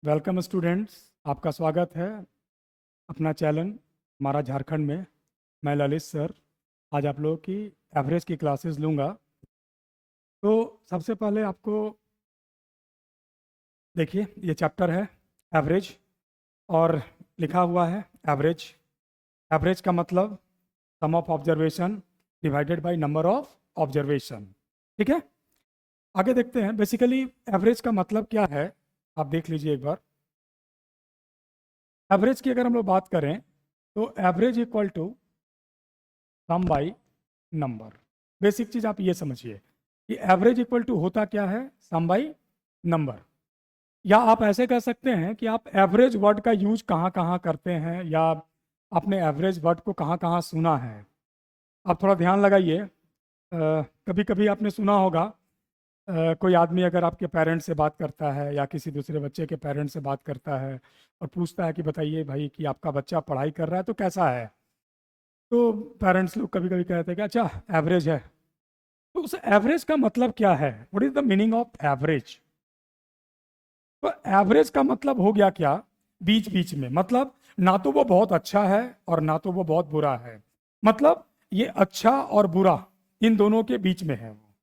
Welcome students, आपका स्वागत है अपना चैनल हमारा झारखंड में। मैं ललित सर आज आप लोगों की एवरेज की क्लासेस लूँगा। तो सबसे पहले आपको देखिए ये चैप्टर है एवरेज और लिखा हुआ है एवरेज। एवरेज का मतलब sum of observation divided by number of observation. ठीक है, आगे देखते हैं। बेसिकली एवरेज का मतलब क्या है आप देख लीजिए एक बार। एवरेज की अगर हम लोग बात करें तो average equal to sum by number. Basic चीज आप ये समझिए कि एवरेज इक्वल टू होता क्या है, सम बाई नंबर। या आप ऐसे कह सकते हैं कि आप एवरेज वर्ड का यूज कहाँ कहाँ करते हैं या आपने एवरेज वर्ड को कहाँ कहाँ सुना है। आप थोड़ा ध्यान लगाइए। कभी कभी आपने सुना होगा कोई आदमी अगर आपके पेरेंट्स से बात करता है या किसी दूसरे बच्चे के पेरेंट्स से बात करता है और पूछता है कि बताइए भाई कि आपका बच्चा पढ़ाई कर रहा है तो कैसा है। तो पेरेंट्स लोग कभी कभी कहते हैं कि अच्छा एवरेज है। तो उस एवरेज का मतलब क्या है, what is the meaning of average. तो एवरेज का मतलब हो गया क्या, बीच बीच में। मतलब ना तो वो बहुत अच्छा है और ना तो वो बहुत बुरा है। मतलब ये अच्छा और बुरा इन दोनों के बीच में है वो।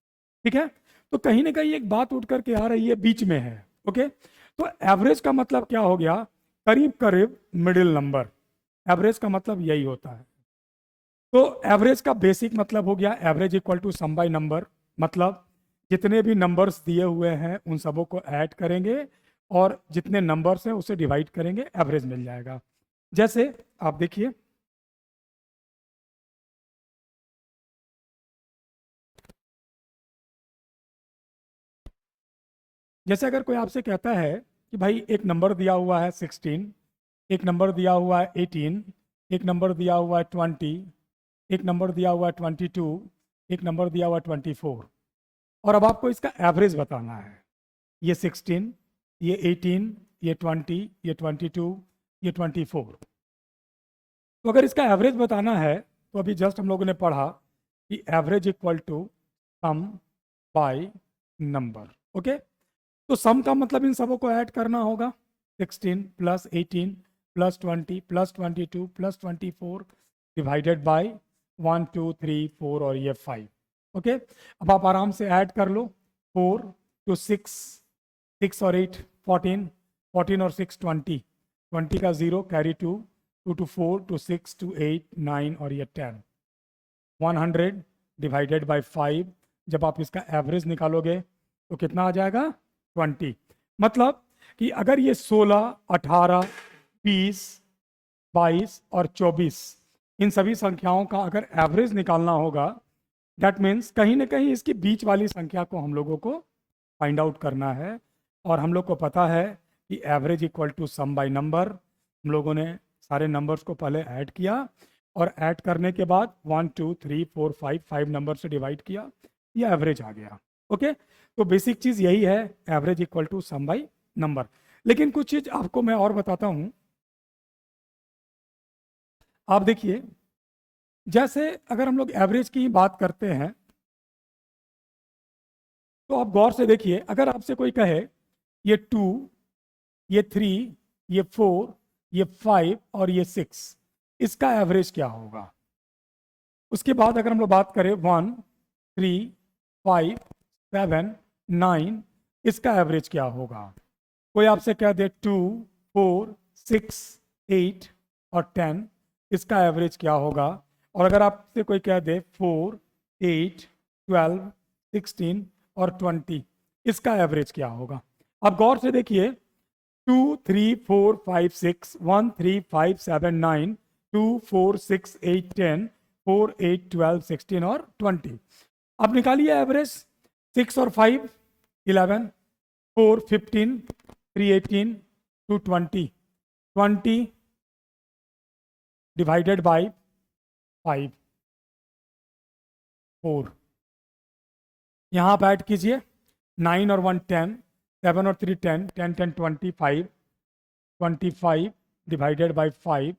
ठीक है, तो कहीं ना कहीं एक बात उठ करके आ रही है, बीच में है। ओके, तो एवरेज का मतलब क्या हो गया, करीब करीब मिडिल नंबर। एवरेज का मतलब यही होता है। तो एवरेज का बेसिक मतलब हो गया average equal to sum by number. मतलब जितने भी नंबर्स दिए हुए हैं उन सबों को ऐड करेंगे और जितने नंबर्स हैं उसे डिवाइड करेंगे, एवरेज मिल जाएगा। जैसे आप देखिए, जैसे अगर कोई आपसे कहता है कि भाई एक नंबर दिया हुआ है 16, एक नंबर दिया हुआ है 18, एक नंबर दिया हुआ है 20, एक नंबर दिया हुआ है 22, एक नंबर दिया हुआ है 24, और अब आपको इसका एवरेज बताना है। ये 16, ये 18, ये 20, ये 22, ये 24। तो अगर इसका एवरेज बताना है तो अभी जस्ट हम लोगों ने पढ़ा कि average equal to sum by number. Okay, तो सम का मतलब इन सबों को ऐड करना होगा। 16 plus 18 plus 20 plus 22 plus 24 divided by 1 2 3 4 और ये 5। ओके, अब आप आराम से ऐड कर लो। 4 टू 6, 6 और 8 14, 14 और 6 20, 20 का 0 कैरी 2, 2 टू 4 टू 6 टू 8 9 और ये 10। 100 डिवाइडेड बाय 5, जब आप इसका एवरेज निकालोगे तो कितना आ जाएगा, 20। मतलब कि अगर ये 16 18 20 22 और 24 इन सभी संख्याओं का अगर एवरेज निकालना होगा, दैट मीन्स कहीं ना कहीं इसकी बीच वाली संख्या को हम लोगों को फाइंड आउट करना है। और हम लोग को पता है कि average equal to sum by number. हम लोगों ने सारे नंबर्स को पहले ऐड किया और ऐड करने के बाद 1 2 3 4 5 5 नंबर से डिवाइड किया, ये एवरेज आ गया। ओके, तो बेसिक चीज यही है, average equal to sum by number. लेकिन कुछ चीज आपको मैं और बताता हूं। आप देखिए, जैसे अगर हम लोग एवरेज की बात करते हैं तो आप गौर से देखिए, अगर आपसे कोई कहे ये 2, ये 3, ये 4, ये 5 और ये 6, इसका एवरेज क्या होगा। उसके बाद अगर हम लोग बात करें 1 3 5 7 9, इसका एवरेज क्या होगा। कोई आपसे कह दे 2 4 6 8 और 10, इसका एवरेज क्या होगा। और अगर आपसे कोई कह दे 4 8 12 16 और 20, इसका एवरेज क्या होगा। अब गौर से देखिए, 2 3 4 5 6 1 3 5 7 9 2 4 6 8 10 4 8 12 16 और 20। अब निकालिए एवरेज। 6 और 5 11, 4 15, 3 18, 2 20, 20 डिवाइडेड बाय 5 4। यहाँ आप ऐड कीजिए, 9 और 1 10, 7 और 3 10, 10 10 25, 25 डिवाइडेड बाय 5,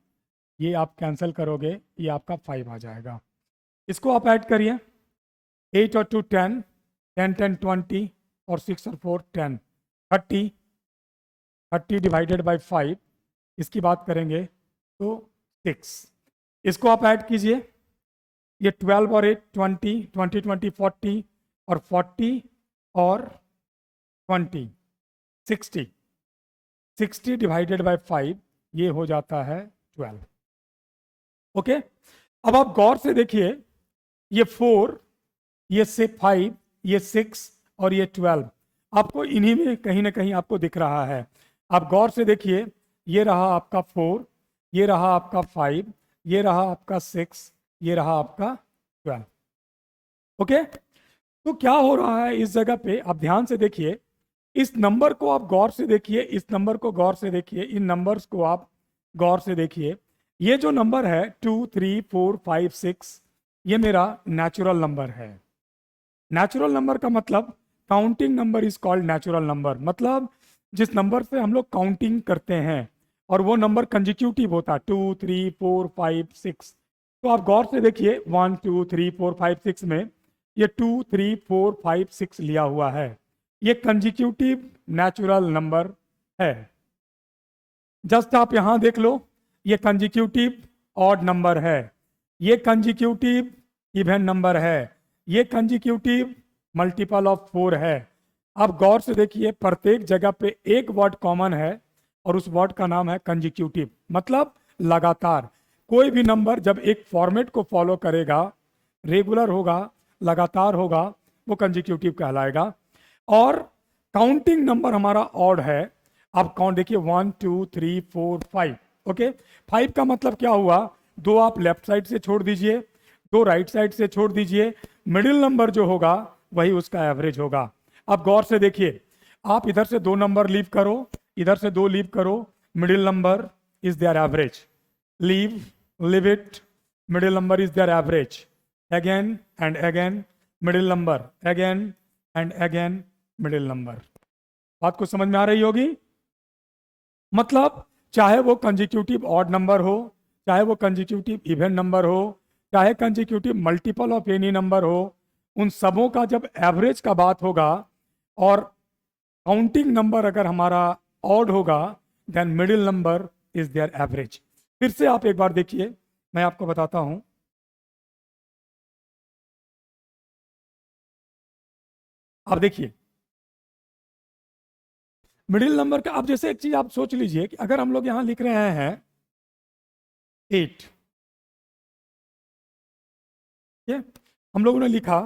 ये आप कैंसिल करोगे, ये आपका 5 आ जाएगा। इसको आप ऐड करिए, 8 और 2 10, 10 10 20 और 6 और 4 10, 30 30 डिवाइडेड बाई 5, इसकी बात करेंगे तो 6। इसको आप ऐड कीजिए, ये 12 और 8 20, 20 20 40, और 40 और 20 60, 60 डिवाइडेड बाई 5, ये हो जाता है 12। ओके, अब आप गौर से देखिए, ये 4, ये 5, ये 6 और ये 12, आपको इन्हीं में कहीं ना कहीं आपको दिख रहा है। आप गौर से देखिए, ये रहा आपका 4, ये रहा आपका 5, ये रहा आपका 6, ये रहा आपका 12। ओके, तो क्या हो रहा है इस जगह पे, आप ध्यान से देखिए, इस नंबर को आप गौर से देखिए, इस नंबर को गौर से देखिए, इन नंबर्स को आप गौर से देखिए। ये जो नंबर है 2 3 4 5 6, ये मेरा नेचुरल नंबर है। नेचुरल नंबर का मतलब, counting number is called natural number, मतलब जिस नंबर से हम लोग काउंटिंग करते हैं और वो नंबर कंजिक्यूटिव होता है, 2 3 4 5 6। तो आप गौर से देखिए, 1 2 3 4 5 6 में ये 2 3 4 5 6 लिया हुआ है, ये कंजिक्यूटिव नेचुरल नंबर है। जस्ट आप यहां देख लो, ये कंजिक्यूटिव ऑड नंबर है, ये कंजिक्यूटिव इवन नंबर है, ये कंजिक्यूटिव मल्टीपल ऑफ 4 है। आप गौर से देखिए, प्रत्येक जगह पे एक वर्ड कॉमन है और उस वर्ड का नाम है कंजिक्यूटिव, मतलब लगातार। कोई भी नंबर जब एक फॉर्मेट को फॉलो करेगा, रेगुलर होगा, लगातार होगा, वो कंजिक्यूटिव कहलाएगा। और काउंटिंग नंबर हमारा ऑड है। आप काउंट देखिए, 1 2 3 4 5। ओके, 5 का मतलब क्या हुआ, 2 आप लेफ्ट साइड से छोड़ दीजिए, 2 राइट साइड से छोड़ दीजिए, मिडिल नंबर जो होगा वही उसका एवरेज होगा। अब गौर से देखिए, आप इधर से 2 नंबर लीव करो, इधर से 2 लीव करो, middle number is their average. Leave it, middle number is their average. Again and again middle number, again and again middle number. बात को समझ में आ रही होगी? मतलब चाहे वो कंजिक्यूटिव ऑड नंबर हो, चाहे वो कंजिक्यूटिव इवन नंबर हो, चाहे consecutive multiple of any number हो, उन सबों का जब एवरेज का बात होगा और काउंटिंग नंबर अगर हमारा ऑड होगा, then middle number is their average. फिर से आप एक बार देखिए, मैं आपको बताता हूं। आप देखिए, मिडिल नंबर का, अब जैसे एक चीज आप सोच लीजिए कि अगर हम लोग यहां लिख रहे हैं 8, हम लोगों ने लिखा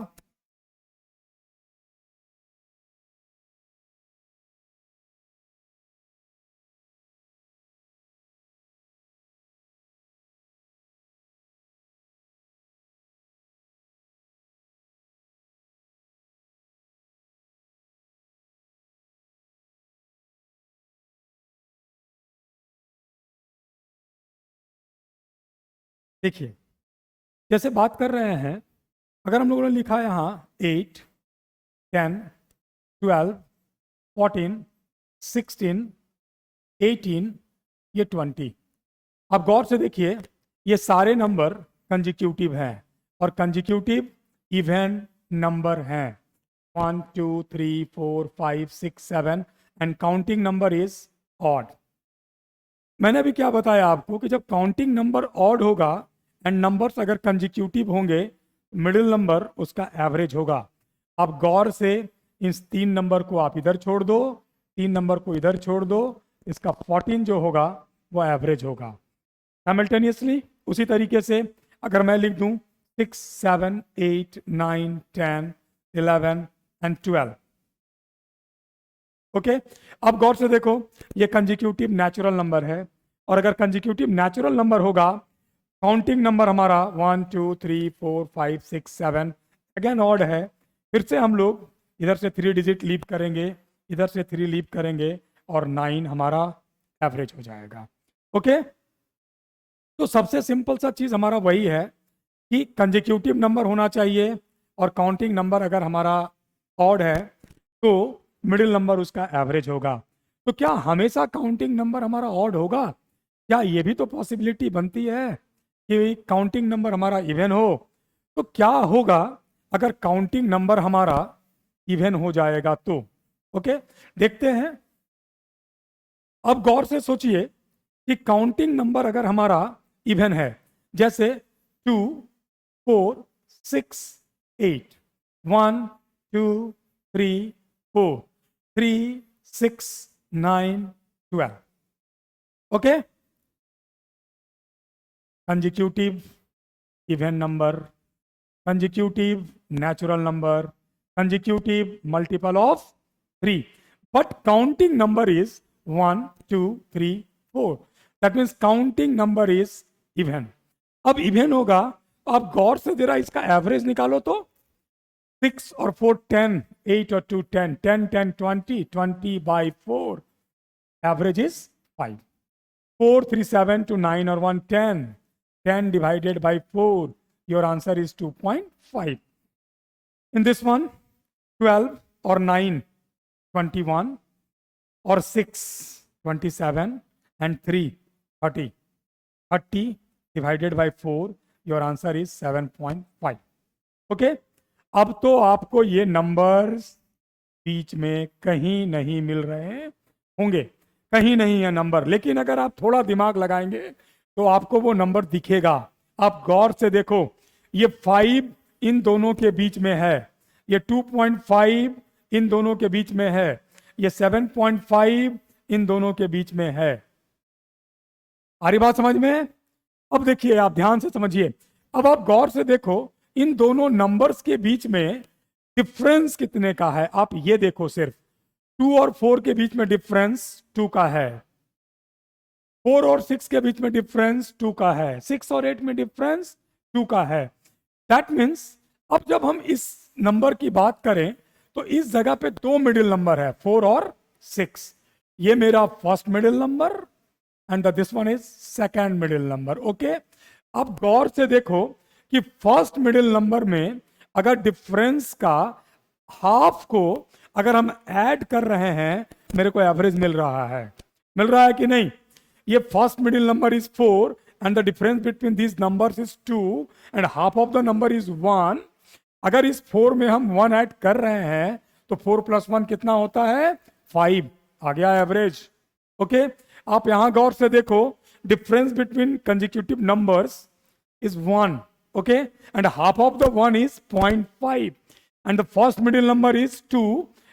देखिए, जैसे बात कर रहे हैं, अगर हम लोगों ने लिखा है यहाँ 8 10 12 14 16 18, ये 20। अब गौर से देखिए, ये सारे नंबर कंजिक्यूटिव हैं और कंजिक्यूटिव इवन नंबर हैं, 1 2 3 4 5 6 7, and counting number is odd. मैंने अभी क्या बताया आपको कि जब काउंटिंग नंबर ऑड होगा एंड नंबर्स अगर कंजिक्यूटिव होंगे, मिडिल नंबर उसका एवरेज होगा। आप गौर से इन 3 नंबर को आप इधर छोड़ दो, 3 नंबर को इधर छोड़ दो, इसका 14 जो होगा वो एवरेज होगा। साइमल्टेनियसली उसी तरीके से अगर मैं लिख दूं 6 7 8 9 10 11 एंड 12। ओके, अब गौर से देखो, ये कंजिक्यूटिव नेचुरल नंबर है, और अगर कंजिक्यूटिव नेचुरल नंबर होगा, काउंटिंग नंबर हमारा 1 2 3 4 5 6 7, अगेन ऑड है, फिर से हम लोग इधर से 3 डिजिट लीव करेंगे, इधर से 3 लीव करेंगे, और 9 हमारा एवरेज हो जाएगा। ओके, तो सबसे सिंपल सा चीज़ हमारा वही है कि कंजिक्यूटिव नंबर होना चाहिए, और काउंटिंग नंबर अगर हमारा ऑड है तो मिडिल नंबर उसका एवरेज होगा। तो क्या हमेशा काउंटिंग नंबर हमारा ऑड होगा? क्या ये भी तो पॉसिबिलिटी बनती है कि काउंटिंग नंबर हमारा इवन हो? तो क्या होगा अगर काउंटिंग नंबर हमारा इवन हो जाएगा तो? ओके, देखते हैं। अब गौर से सोचिए कि काउंटिंग नंबर अगर हमारा इवन है, जैसे 2, 4, 6, 8, 1, 2, 3, 4, 3, 6, 9, 12, okay, consecutive even number, consecutive natural number, consecutive multiple of 3. But counting number is 1, 2, 3, 4. That means counting number is even. अब इवन होगा, आप गौर से जरा इसका एवरेज निकालो तो 6 और 4 10, 8 और 2 10, 10 10 20, 20 by 4, average is 5. 4 3 7 to 9 or 1 10, 10 divided by 4, your answer is 2.5. In this one, 12 or 9, 21, or 6, 27, and 3, 30. 30 divided by 4, your answer is 7.5. Okay? अब तो आपको ये नंबर्स बीच में कहीं नहीं मिल रहे होंगे, कहीं नहीं है नंबर, लेकिन अगर आप थोड़ा दिमाग लगाएंगे तो आपको वो नंबर दिखेगा। आप गौर से देखो, ये 5 इन दोनों के बीच में है, ये 2.5 इन दोनों के बीच में है, ये 7.5 इन दोनों के बीच में है। आ रही बात समझ में? अब देखिए, आप ध्यान से समझिए, अब आप गौर से देखो इन दोनों नंबर्स के बीच में डिफरेंस कितने का है। आप ये देखो, सिर्फ 2 और 4 के बीच में डिफरेंस 2 का है, 4 और 6 के बीच में डिफरेंस 2 का है, 6 और 8 में डिफरेंस 2 का है। दैट मीन्स अब जब हम इस नंबर की बात करें तो इस जगह पे 2 मिडिल नंबर है, 4 और 6। ये मेरा first middle number and this one is second middle number. Okay, अब गौर से देखो कि फर्स्ट मिडिल नंबर में अगर डिफरेंस का हाफ को अगर हम ऐड कर रहे हैं, मेरे को एवरेज मिल रहा है कि नहीं? ये first middle number is 4 and the difference between these numbers is 2 and half of the number is 1. अगर इस 4 में हम 1 ऐड कर रहे हैं तो 4 + 1 कितना होता है? 5। आ गया एवरेज। ओके, आप यहां गौर से देखो, difference between consecutive numbers is 1, okay, and half of the 1 is 0.5 and the first middle number is 2।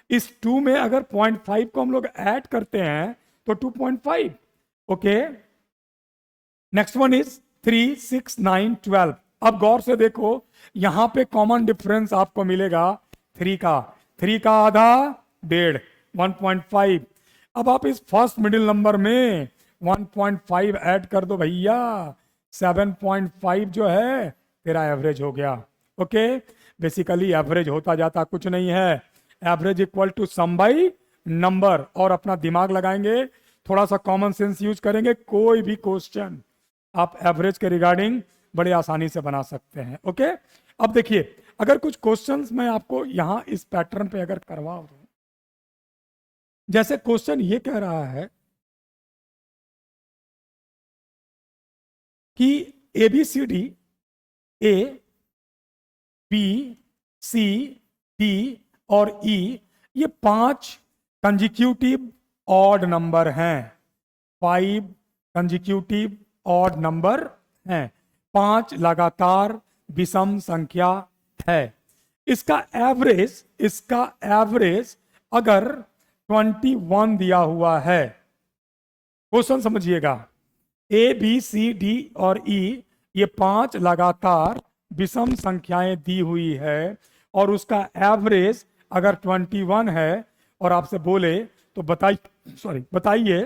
इस 2 में अगर 0.5 को हम लोग ऐड करते हैं तो 2.5। Okay, next one is 3, 6, 9, 12। अब गौर से देखो, यहां पे कॉमन डिफरेंस आपको मिलेगा 3 का, 3 का आधा 1.5, 1.5। अब आप इस फर्स्ट मिडिल नंबर में 1.5 ऐड कर दो भैया, 7.5 जो है तेरा एवरेज हो गया। ओके, बेसिकली एवरेज होता जाता कुछ नहीं है, average equal to sum by number. और अपना दिमाग लगाएंगे, थोड़ा सा कॉमन सेंस यूज करेंगे, कोई भी क्वेश्चन आप एवरेज के रिगार्डिंग बड़े आसानी से बना सकते हैं। ओके, अब देखिए, अगर कुछ क्वेश्चंस मैं आपको यहां इस पैटर्न पे अगर करवा दूं, जैसे क्वेश्चन ये कह रहा है कि ABCD, A, B, C, D और E ये 5 कंजिक्यूटिव ऑड नंबर हैं, 5 कंजिक्यूटिव ऑड नंबर हैं, 5 लगातार विषम संख्या है। इसका एवरेज अगर 21 दिया हुआ है, क्वेश्चन समझिएगा, A, B, C, D और E ये 5 लगातार विषम संख्याएं दी हुई है और उसका एवरेज अगर 21 है और आपसे बोले तो बताइए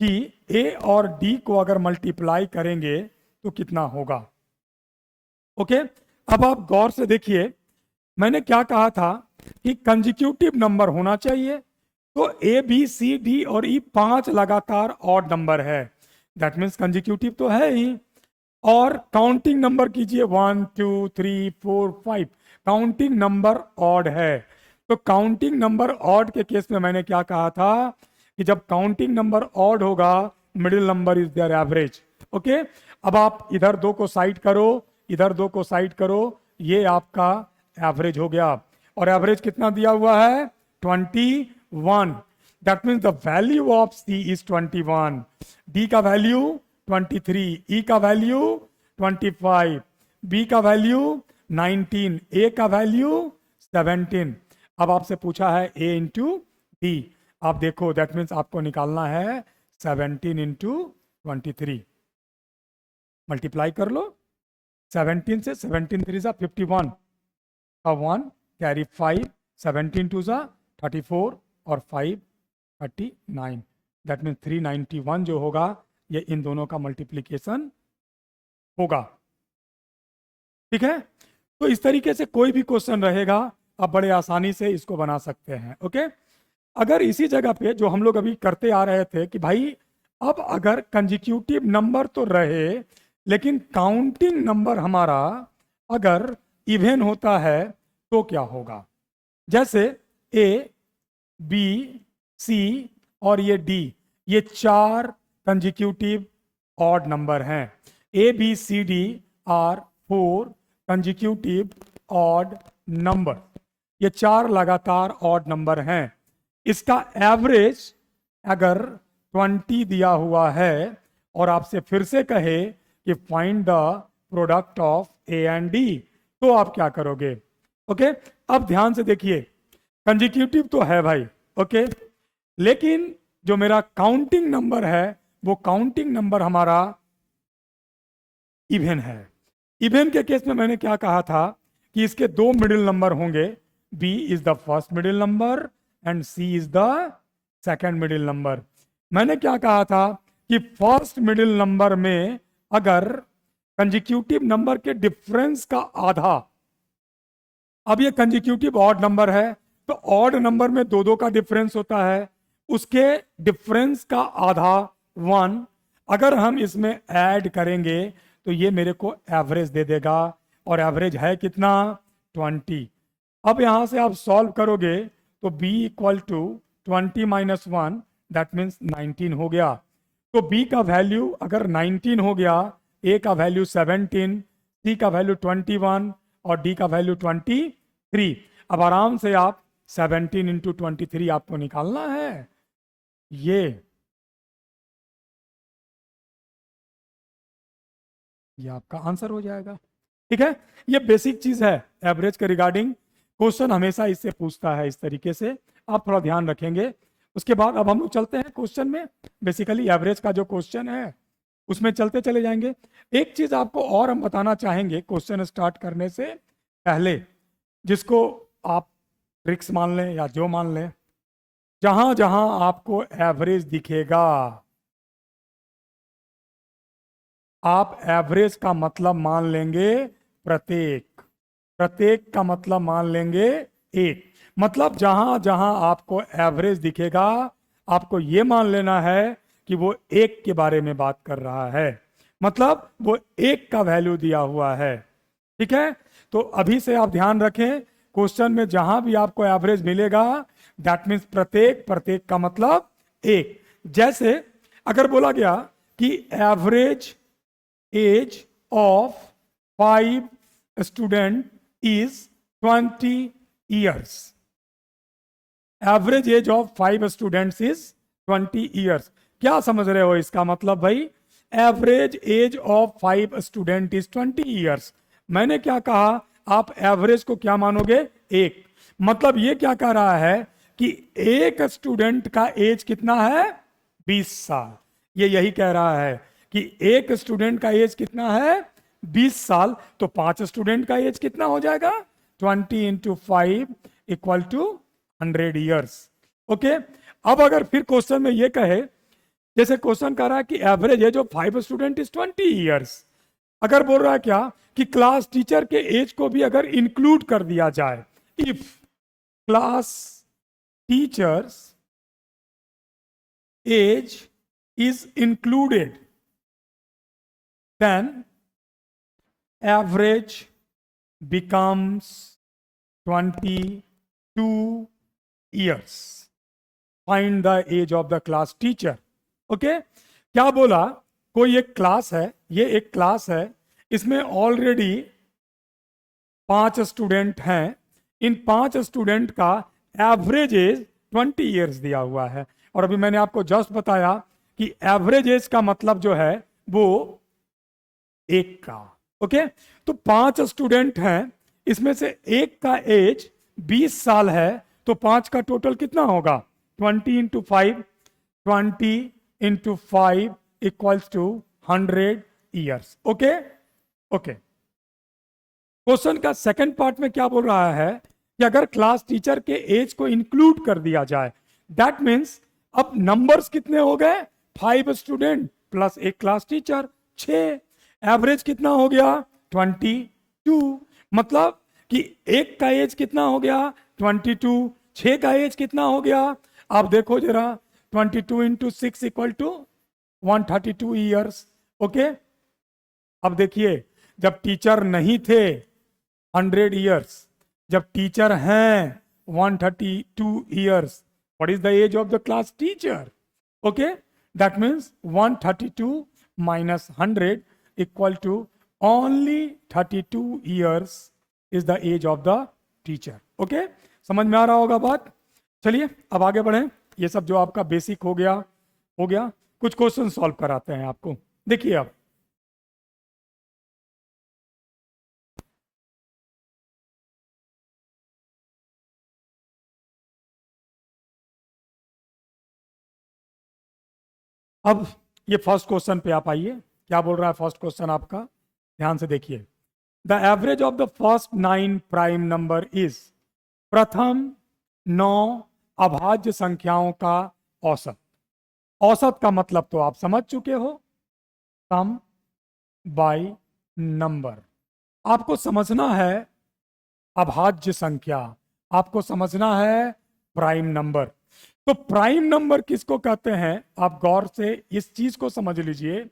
कि A और D को अगर मल्टीप्लाई करेंगे तो कितना होगा। ओके, अब आप गौर से देखिए, मैंने क्या कहा था कि कंजिक्यूटिव नंबर होना चाहिए, तो A, B, C, D और E 5 लगातार ऑड नंबर है, दैट मीन्स कंजिक्यूटिव तो है ही। और काउंटिंग नंबर कीजिए 1, 2, 3, 4, 5, काउंटिंग नंबर ऑड है। तो काउंटिंग नंबर ऑड के केस में मैंने क्या कहा था कि जब काउंटिंग नंबर ऑड होगा, middle number is their average. Okay, अब आप इधर 2 को साइड करो, इधर 2 को साइड करो, ये आपका एवरेज हो गया। और एवरेज कितना दिया हुआ है? 21। That means the value of C is 21, D का वैल्यू 23, ई का वैल्यू 25, बी का वैल्यू 19, ए का वैल्यू 17। अब आपसे पूछा है ए इंटू डी, आप देखो दैट मीन्स आपको निकालना है 17 इंटू 23, मल्टीप्लाई कर लो 17 से, 17 3 51 का 1 कैरी 5, 17 2 34 और 5 39, दैट मीन्स 391 जो होगा ये इन दोनों का मल्टीप्लीकेशन होगा। ठीक है, तो इस तरीके से कोई भी क्वेश्चन रहेगा आप बड़े आसानी से इसको बना सकते हैं। ओके, अगर इसी जगह पे जो हम लोग अभी करते आ रहे थे कि भाई अब अगर कंजिक्यूटिव नंबर तो रहे लेकिन काउंटिंग नंबर हमारा अगर इवन होता है तो क्या होगा, जैसे ए बी सी और ये डी, ये चार कंजिक्यूटिव ऑड नंबर हैं। A B C D are 4 consecutive odd number, ये चार लगातार ऑड नंबर हैं। इसका एवरेज अगर 20 दिया हुआ है और आपसे फिर से कहे कि find the product of A and D, तो आप क्या करोगे? ओके, अब ध्यान से देखिए, कंजिक्यूटिव तो है भाई, ओके, लेकिन जो मेरा काउंटिंग नंबर है वो काउंटिंग नंबर हमारा इवन है। इवन के केस में मैंने क्या कहा था कि इसके दो मिडिल नंबर होंगे, B is the first middle number and C is the second middle number. मैंने क्या कहा था कि फर्स्ट मिडिल नंबर में अगर कंजिक्यूटिव नंबर के डिफरेंस का आधा, अब ये कंजिक्यूटिव ऑड नंबर है तो ऑड नंबर में दो दो का डिफरेंस होता है, उसके डिफरेंस का आधा 1 अगर हम इसमें ऐड करेंगे तो ये मेरे को एवरेज दे देगा, और एवरेज है कितना? 20। अब यहां से आप सॉल्व करोगे तो b equal to 20 minus 1 that means 19 हो गया। तो b का वैल्यू अगर 19 हो गया, a का वैल्यू 17, c का वैल्यू 21 और d का वैल्यू 23। अब आराम से आप 17 इंटू 23 आपको निकालना है, ये आपका आंसर हो जाएगा। ठीक है, ये बेसिक चीज है एवरेज के रिगार्डिंग, क्वेश्चन हमेशा इससे पूछता है इस तरीके से, आप थोड़ा ध्यान रखेंगे। उसके बाद अब हम लोग चलते हैं क्वेश्चन में, बेसिकली एवरेज का जो क्वेश्चन है उसमें चलते चले जाएंगे। एक चीज आपको और हम बताना चाहेंगे क्वेश्चन स्टार्ट करने से पहले, जिसको आप ट्रिक्स मान लें या जो मान लें, जहां जहां आपको एवरेज दिखेगा आप एवरेज का मतलब मान लेंगे प्रत्येक, प्रत्येक का मतलब मान लेंगे एक। मतलब जहां जहां आपको एवरेज दिखेगा आपको यह मान लेना है कि वो एक के बारे में बात कर रहा है, मतलब वो एक का वैल्यू दिया हुआ है। ठीक है, तो अभी से आप ध्यान रखें, क्वेश्चन में जहां भी आपको एवरेज मिलेगा दैट मीन्स प्रत्येक, प्रत्येक का मतलब एक। जैसे अगर बोला गया कि average age of 5 student is 20 years, average age of 5 students is 20 years. क्या समझ रहे हो इसका मतलब भाई? Average age of 5 student is 20 years. मैंने क्या कहा, आप एवरेज को क्या मानोगे? एक। मतलब ये क्या कह रहा है कि एक स्टूडेंट का एज कितना है? 20 साल। ये यही कह रहा है कि एक स्टूडेंट का एज कितना है? 20 साल। तो 5 स्टूडेंट का एज कितना हो जाएगा? 20 into 5 equal to 100 years. Okay, अब अगर फिर क्वेश्चन में ये कहे, जैसे क्वेश्चन कह रहा है कि average age of 5 student is 20 years, अगर बोल रहा है क्या कि क्लास टीचर के एज को भी अगर इंक्लूड कर दिया जाए, if class teacher's age is included then average becomes 22 years. Find the age of the class teacher. Okay? क्या बोला? कोई एक क्लास है, ये एक क्लास है, इसमें ऑलरेडी 5 स्टूडेंट हैं, इन 5 स्टूडेंट का एवरेज एज 20 ईयर्स दिया हुआ है। और अभी मैंने आपको जस्ट बताया कि एवरेज एज का मतलब जो है वो एक का। ओके, तो 5 स्टूडेंट हैं, इसमें से एक का एज 20 साल है, तो 5 का टोटल कितना होगा? 20 into 5, 20 into 5 equals to 100 years. Okay okay. Question का सेकंड पार्ट में क्या बोल रहा है कि अगर क्लास टीचर के एज को इंक्लूड कर दिया जाए, दैट मीन्स अब नंबर्स कितने हो गए? 5 स्टूडेंट प्लस एक क्लास टीचर, 6। एवरेज कितना हो गया? 22। मतलब कि एक का एज कितना हो गया? 22। 6 का एज कितना हो गया? आप देखो जरा, 22 into 6 equal to 132 years. Okay, अब देखिए, जब टीचर नहीं थे 100 ईयर्स, जब टीचर हैं 132 years, what is the age of the class teacher? Okay, that means 132 minus 100 equal to only 32 years is the age of the teacher. Okay, समझ में आ रहा होगा बात? चलिए अब आगे बढ़ें। ये सब जो आपका बेसिक हो गया। कुछ क्वेश्चन सॉल्व कराते हैं आपको। देखिए अब ये फर्स्ट क्वेश्चन पे आप आइए। क्या बोल रहा है फर्स्ट क्वेश्चन आपका? ध्यान से देखिए। The average of the first 9 prime number is, प्रथम 9 अभाज्य संख्याओं का औसत। औसत का मतलब तो आप समझ चुके हो, सम बाय नंबर। आपको समझना है अभाज्य संख्या, आपको समझना है प्राइम नंबर। तो प्राइम नंबर किसको कहते हैं? आप गौर से इस चीज को समझ लीजिए।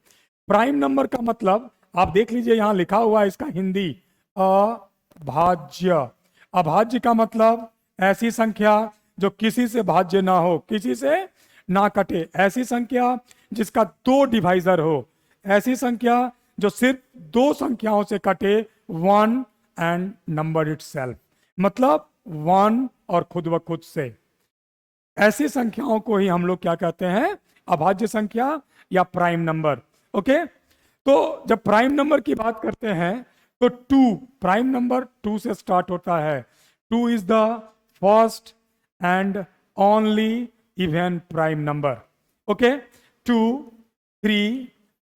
प्राइम नंबर का मतलब आप देख लीजिए, यहां लिखा हुआ है इसका हिंदी, अभाज्य। अभाज्य का मतलब ऐसी संख्या जो किसी से भाज्य ना हो, किसी से ना कटे, ऐसी संख्या जिसका 2 डिवाइजर हो, ऐसी संख्या जो सिर्फ 2 संख्याओं से कटे, 1 एंड नंबर इटसेल्फ, मतलब 1 और खुद व खुद से। ऐसी संख्याओं को ही हम लोग क्या कहते हैं? अभाज्य संख्या या प्राइम नंबर। ओके, तो जब प्राइम नंबर की बात करते हैं तो 2, प्राइम नंबर 2 से स्टार्ट होता है। 2 is the first and only even prime number. Okay, 2, 3,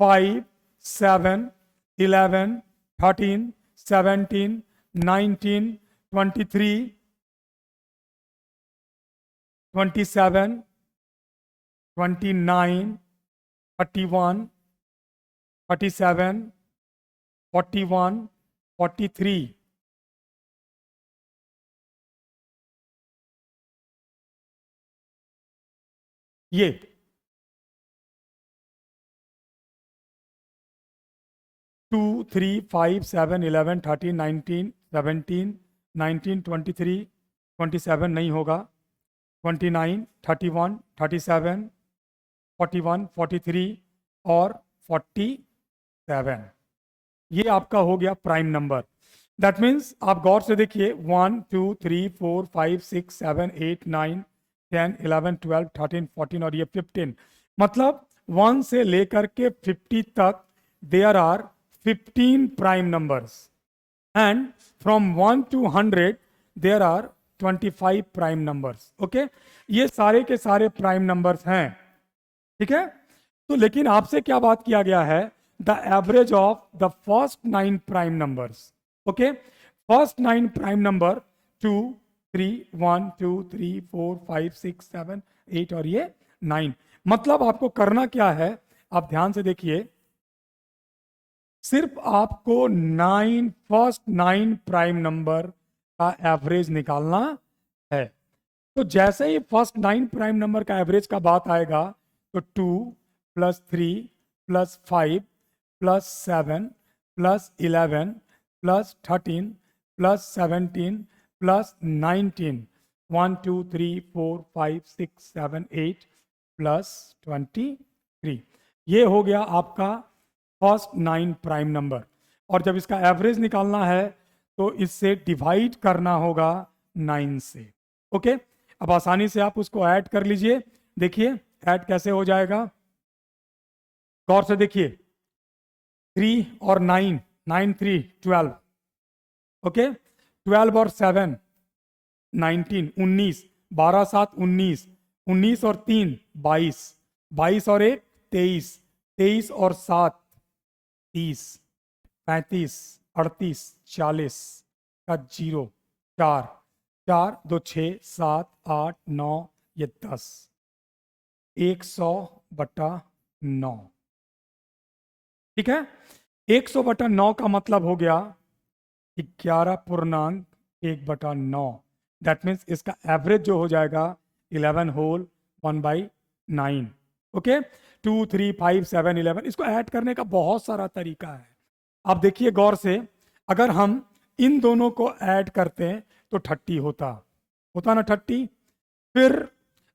5, 7, 11, 13, 17, 19, 23, 27, 29, 31, 37, 41, 43। ये 2, 3, 5, 7, 11, 13, 19, 17, 19, 23, 27 नहीं होगा, 29, 31, 37, 41, 43 और 47। ये आपका हो गया प्राइम नंबर। दैट मीन्स आप गौर से देखिए, 1, 2, 3, 4, 5, 6, 7, 8, 9, 10, 11, 12, 13, 14 और ये 15। मतलब 1 से लेकर के 50 तक there are 15 prime numbers, and from 1 to 100 there are 25 prime numbers. Okay, ये सारे के सारे प्राइम नंबर्स हैं। ठीक है, तो लेकिन आपसे क्या बात किया गया है? The average of the first 9 prime numbers. Okay, first 9 prime number 2, 3, 1, 2, 3, 4, 5, 6, 7, 8 और ये 9। मतलब आपको करना क्या है? आप ध्यान से देखिए, सिर्फ आपको 9 फर्स्ट 9 प्राइम नंबर का एवरेज निकालना है। तो जैसे ही फर्स्ट 9 प्राइम नंबर का एवरेज का बात आएगा तो 2 plus 3 plus 5 plus 7 plus 11 plus 13 plus 17 plus 19, 1, 2, 3, 4, 5, 6, 7, 8 plus 23। ये हो गया आपका फर्स्ट 9 प्राइम नंबर। और जब इसका एवरेज निकालना है तो इससे डिवाइड करना होगा 9 से। ओके, अब आसानी से आप उसको ऐड कर लीजिए। देखिए ऐड कैसे हो जाएगा, गौर से देखिए, 3 और 9, 9 3 12, ओके, 12 और 7 19, 19, 12 7 19, 19 और 3 22, 22 और 1 23, 23 और 7 30, 35, 38, 40 का 0, 4, 4 2 6 7 8 9, ये 10, 100/9, ठीक है। 100/9 का मतलब हो गया 11.1/9। दैट मीन्स इसका एवरेज जो हो जाएगा 11 होल 1/9। ओके, 2 3 5 7 11, इसको ऐड करने का बहुत सारा तरीका है। आप देखिए गौर से, अगर हम इन दोनों को ऐड करते हैं तो 30 होता ना 30। फिर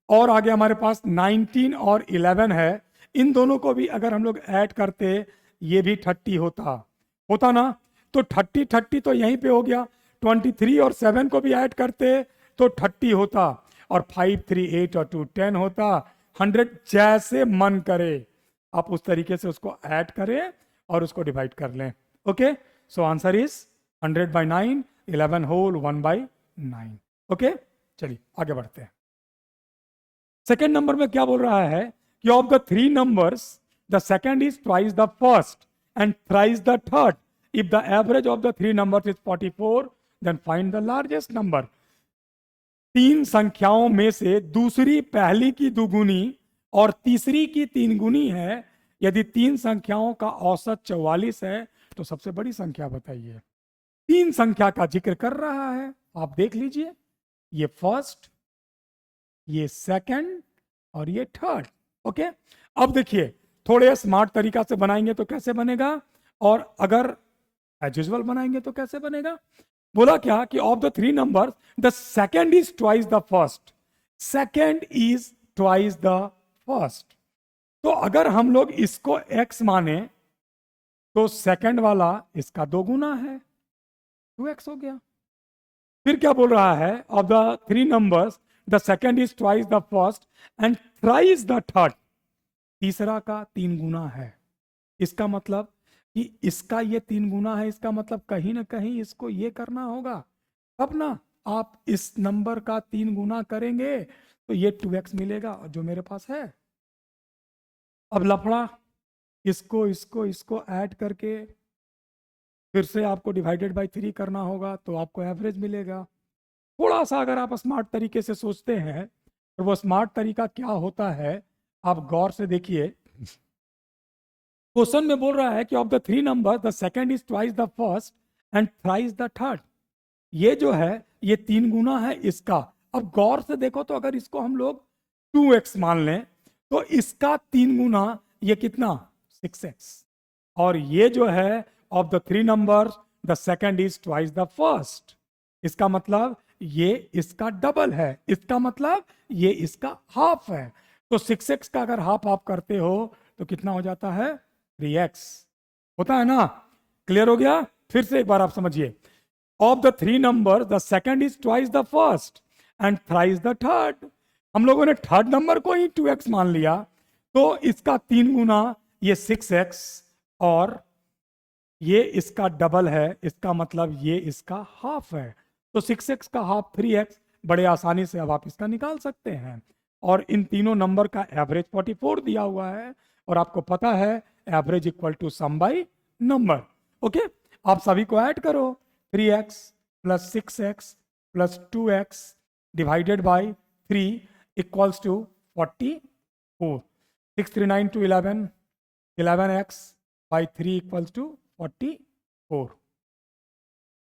और आगे हमारे पास 19 और 11 है, इन दोनों को भी अगर हम लोग ऐड करते ये भी 30 होता ना। तो 30 30 तो यहीं पे हो गया। 23 और 7 को भी ऐड करते तो 30 होता, और 5 3 8 और 2 10 होता। 100 जैसे मन करे आप उस तरीके से उसको ऐड करें और उसको डिवाइड कर लें। Okay, so answer is 100/9, 11 whole 1/9। Okay, चलिए आगे बढ़ते हैं। सेकेंड नंबर में क्या बोल रहा है कि of the 3 numbers the second is twice the first and thrice the third. If the average of the 3 numbers is 44, then find the largest number. 3 संख्याओं में से दूसरी पहली की दुगुनी और तीसरी की 3 गुनी है। यदि 3 संख्याओं का औसत 44 है तो सबसे बड़ी संख्या बताइए। 3 संख्या का जिक्र कर रहा है, आप देख लीजिए, ये फर्स्ट, ये सेकंड और ये थर्ड। ओके, अब देखिए थोड़े स्मार्ट तरीका से बनाएंगे तो कैसे बनेगा, और अगर एज यूजुअल बनाएंगे तो कैसे बनेगा। बोला क्या कि of the 3 number the second is twice the first, second is twice the first. तो अगर हम लोग इसको x माने तो सेकंड वाला इसका 2 गुना है, 2x हो गया। फिर क्या बोल रहा है, of the 3 numbers the second is twice the first and thrice the third, तीसरा का 3 गुना है। इसका मतलब कि इसका ये 3 गुना है, इसका मतलब कहीं ना कहीं इसको ये करना होगा, तब ना आप इस नंबर का 3 गुना करेंगे तो ये 2x मिलेगा जो मेरे पास है। अब लफड़ा, इसको इसको इसको ऐड करके फिर से आपको डिवाइडेड बाय 3 करना होगा तो आपको एवरेज मिलेगा। थोड़ा सा अगर आप स्मार्ट तरीके से सोचते हैं, और वो स्मार्ट तरीका क्या होता है आप गौर से देखिए। क्वेश्चन में बोल रहा है कि of the 3 number the second is twice the first and thrice the third. ये जो है ये 3 गुना है इसका। अब गौर से देखो तो अगर इसको हम लोग 2x मान लें तो इसका 3 गुना ये कितना, 6x। और ये जो है of the 3 numbers the second is twice the first, इसका मतलब ये इसका डबल है, इसका मतलब ये इसका हाफ है। तो 6x का अगर हाफ आप करते हो तो कितना हो जाता है, 3x होता है ना। क्लियर हो गया। फिर से एक बार आप समझिए, of the 3 number the second is twice the first and thrice the third. हम लोगों ने थर्ड नंबर को ही 2x मान लिया, तो इसका 3 गुना ये 6x, और ये इसका डबल है, इसका मतलब ये इसका हाफ है। तो 6x का हाफ 3x, बड़े आसानी से अब आप इसका निकाल सकते हैं। और इन तीनों नंबर का एवरेज 44 दिया हुआ है, और आपको पता है average equal to sum by number. Okay, आप सभी को ऐड करो, 3x plus 6x plus 2x divided by 3 equals to 44। 6 3 9 2 11, 11x by 3 equals to 44।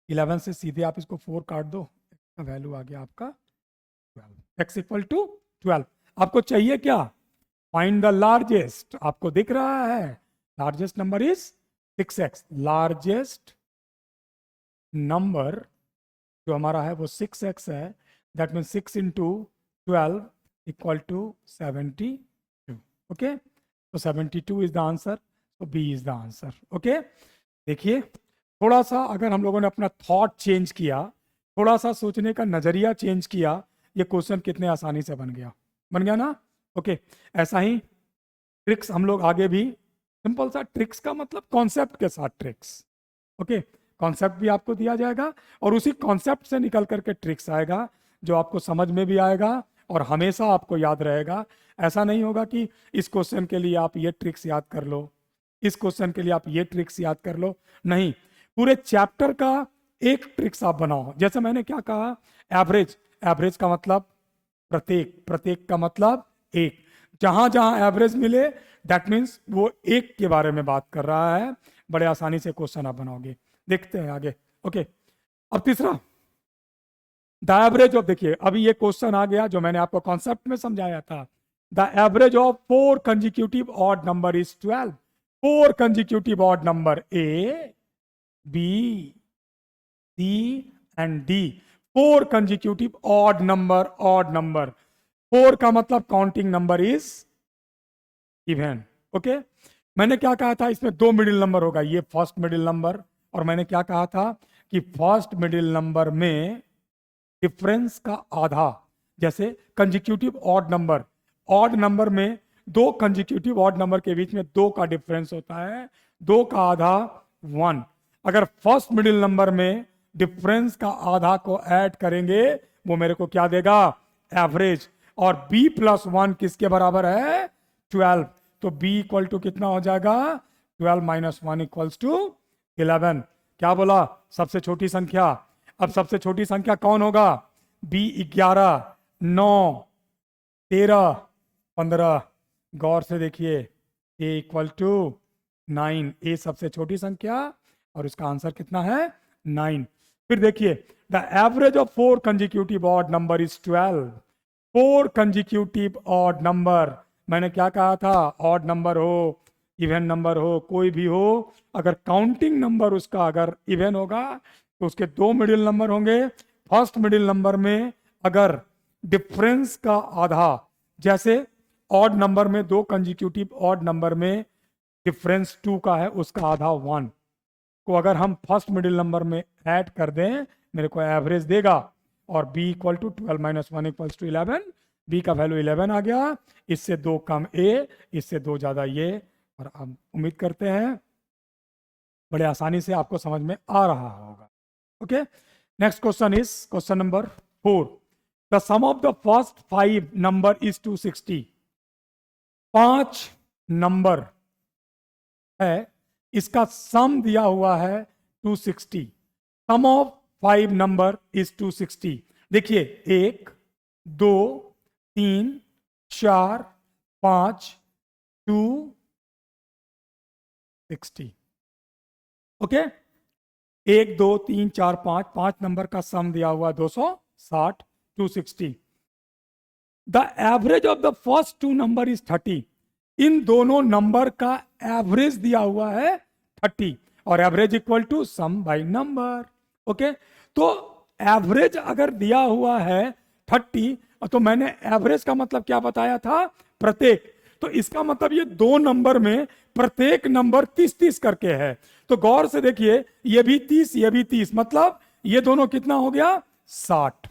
11 से सीधे आप इसको 4 काट दो, का वैल्यू आ गया आपका 12, x इक्वल टू 12। आपको चाहिए क्या, फाइंड द लार्जेस्ट। आपको दिख रहा है largest number is 6x। Largest number जो हमारा है वो 6x है। That mean 6 into 12 equal to 72। Okay, तो 72 इज द आंसर, तो B is the answer. Okay, देखिए थोड़ा सा अगर हम लोगों ने अपना थॉट चेंज किया, थोड़ा सा सोचने का नजरिया चेंज किया, ये क्वेश्चन कितने आसानी से बन गया ना। ओके, ऐसा ही ट्रिक्स हम लोग आगे भी, सिंपल सा ट्रिक्स का मतलब कॉन्सेप्ट के साथ ट्रिक्स। ओके, कॉन्सेप्ट भी आपको दिया जाएगा और उसी कॉन्सेप्ट से निकल करके ट्रिक्स आएगा जो आपको समझ में भी आएगा और हमेशा आपको याद रहेगा। ऐसा नहीं होगा कि इस क्वेश्चन के लिए आप ये ट्रिक्स याद कर लो, इस क्वेश्चन के लिए आप ये ट्रिक्स याद कर लो, नहीं, पूरे चैप्टर का एक ट्रिक्स आप बनाओ। जैसे मैंने क्या कहा, एवरेज, एवरेज का मतलब प्रत्येक, प्रत्येक का मतलब एक, जहां जहां एवरेज मिले दैट मीन्स वो एक के बारे में बात कर रहा है। बड़े आसानी से क्वेश्चन आप बनाओगे। देखते हैं आगे। ओके, अब तीसरा, द एवरेज ऑफ, देखिए अभी ये क्वेश्चन आ गया जो मैंने आपको कॉन्सेप्ट में समझाया था। The average of 4 consecutive odd number is 12। 4 consecutive odd number A, B, C and D. 4 consecutive odd number, odd number. 4 का मतलब counting number is even. Okay, मैंने क्या कहा था, इसमें 2 मिडिल नंबर होगा, ये फर्स्ट मिडिल नंबर, और मैंने क्या कहा था कि फर्स्ट मिडिल नंबर में डिफरेंस का आधा, जैसे consecutive odd number, odd number में 2 कंजिक्यूटिव ऑड नंबर के बीच में 2 का डिफरेंस होता है, 2 का आधा 1। अगर फर्स्ट मिडिल नंबर में डिफरेंस का आधा को ऐड करेंगे वो मेरे को क्या देगा, एवरेज। और b प्लस 1 किसके बराबर है, 12। तो b इक्वल टू कितना हो जाएगा, 12 माइनस 1 इक्वल्स टू 11। क्या बोला, सबसे छोटी संख्या। अब सबसे छोटी संख्या कौन होगा, b 11, 9, 13, 15। गौर से देखिए, a इक्वल टू 9, a सबसे छोटी संख्या और उसका आंसर कितना है, 9। फिर देखिए, the average of 4 consecutive odd number is 12। 4 consecutive odd number, मैंने क्या कहा था, ऑड नंबर हो, इवन नंबर हो, कोई भी हो, अगर काउंटिंग नंबर उसका अगर इवन होगा तो उसके 2 मिडिल नंबर होंगे। फर्स्ट मिडिल नंबर में अगर डिफरेंस का आधा, जैसे ऑड नंबर में 2 कंजिक्यूटिव ऑड नंबर में डिफरेंस 2 का है, उसका आधा 1 को अगर हम फर्स्ट मिडिल नंबर में ऐड कर दें मेरे को एवरेज देगा। और b equal to 12 minus 1 equals to 11। b का वैल्यू 11 आ गया, इससे 2 कम a, इससे 2 ज्यादा ये। और हम उम्मीद करते हैं बड़े आसानी से आपको समझ में आ रहा होगा। Okay, next question is question number 4। The sum of the first 5 number is 260। 5 number है, इसका सम दिया हुआ है 260। Sum of 5 number is 260। देखिए 1, 2, 3, 4, 5, 260। ओके, 1, 2, 3, 4, 5, 5 नंबर का सम दिया हुआ 260, 260। The average of the first 2 number is 30। इन दोनों नंबर का एवरेज दिया हुआ है 30 और average equal to sum by number. Okay, तो एवरेज अगर दिया हुआ है 30, तो मैंने एवरेज का मतलब क्या बताया था, प्रत्येक। तो इसका मतलब ये 2 नंबर में प्रत्येक नंबर 30-30 करके है। तो गौर से देखिए, ये भी 30, ये भी 30, मतलब ये दोनों कितना हो गया, 60।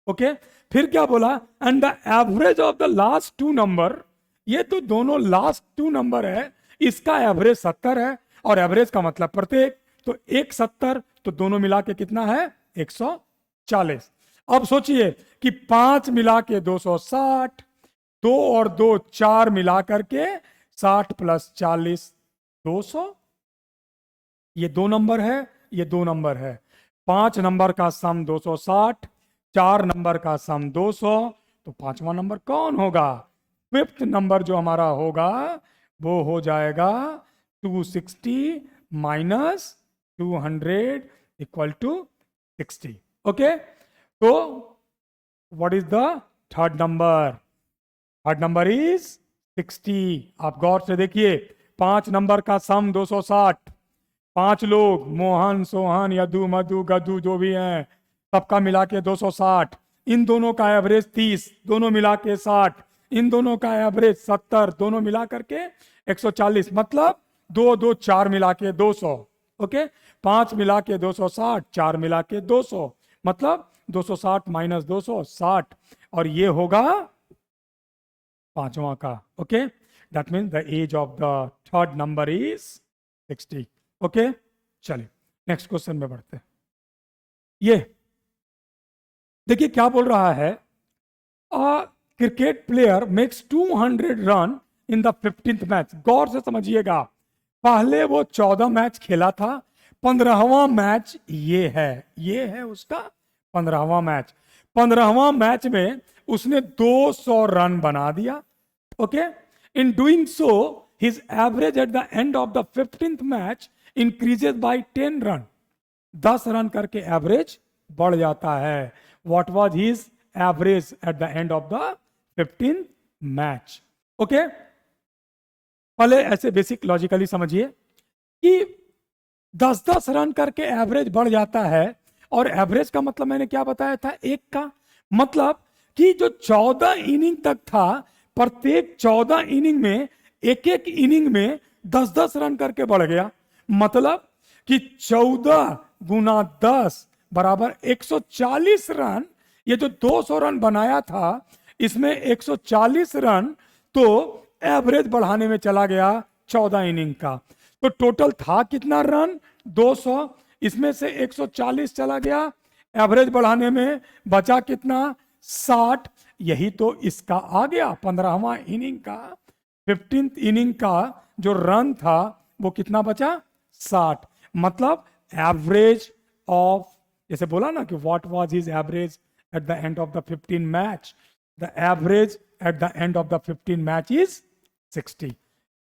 ओके, फिर क्या बोला, and the average of the last 2 number, ये तो दोनों लास्ट 2 नंबर है, इसका एवरेज 70 है और एवरेज का मतलब प्रत्येक, तो 170, तो दोनों मिला के कितना है, 140। अब सोचिए कि 5 मिला के 260, 2 और 2 4 मिला करके 60 प्लस 40 200। ये 2 नंबर है, ये 2 नंबर है। 5 नंबर का सम 260, 4 नंबर का सम 200, तो 5वां नंबर कौन होगा, 5th नंबर जो हमारा होगा वो हो जाएगा 260 माइनस 200 इक्वल टू 60। ओके, तो what is the third number, third number is 60। आप गौर से देखिए, 5 नंबर का सम 260, 5 लोग, मोहन, सोहन, यदु, मधु, गदू जो भी हैं, सबका मिला के 260। इन दोनों का एवरेज 30, दोनों मिला के 60, इन दोनों का एवरेज 70, दोनों मिला करके 140, मतलब 2 2 4 मिला के 200। ओके, 5 मिला के 260, 4 मिला के 200, मतलब 260 माइनस 260, और ये होगा पांचवा का। Okay, that means the age of the third number is 60। Okay, चलिए नेक्स्ट क्वेश्चन में बढ़ते हैं। ये देखिए क्या बोल रहा है, cricket player makes 200 run in the 15th match. गौर से समझिएगा, पहले वो 14 मैच खेला था, 15वां मैच ये है उसका 15वां मैच। 15वां मैच में उसने 200 रन बना दिया। Okay, in doing so his average at the end of the 15th match increases by 10 run. 10 run करके एवरेज बढ़ जाता है। What was his average at the end of the 15th match? Okay, पहले ऐसे basic logically समझिए कि 10-10 run करके average बढ़ जाता है, और एवरेज का मतलब मैंने क्या बताया था, एक का मतलब कि जो 14 इनिंग तक था, प्रत्येक 14 इनिंग में एक एक इनिंग में 10-10 रन करके बढ़ गया। मतलब कि 14 गुना 10 बराबर 140 रन। ये जो 200 रन बनाया था, इसमें 140 रन तो एवरेज बढ़ाने में चला गया 14 इनिंग का। तो टोटल था कितना रन, 200, इसमें से 140 चला गया, एवरेज बढ़ाने में बचा कितना, 60। यही तो इसका आ गया 15वां इनिंग का, 15th इनिंग का जो रन था वो कितना बचा, 60। मतलब एवरेज ऑफ, जैसे बोला ना कि what was his average at the end of the 15 match, the average at the end of the 15 match is 60।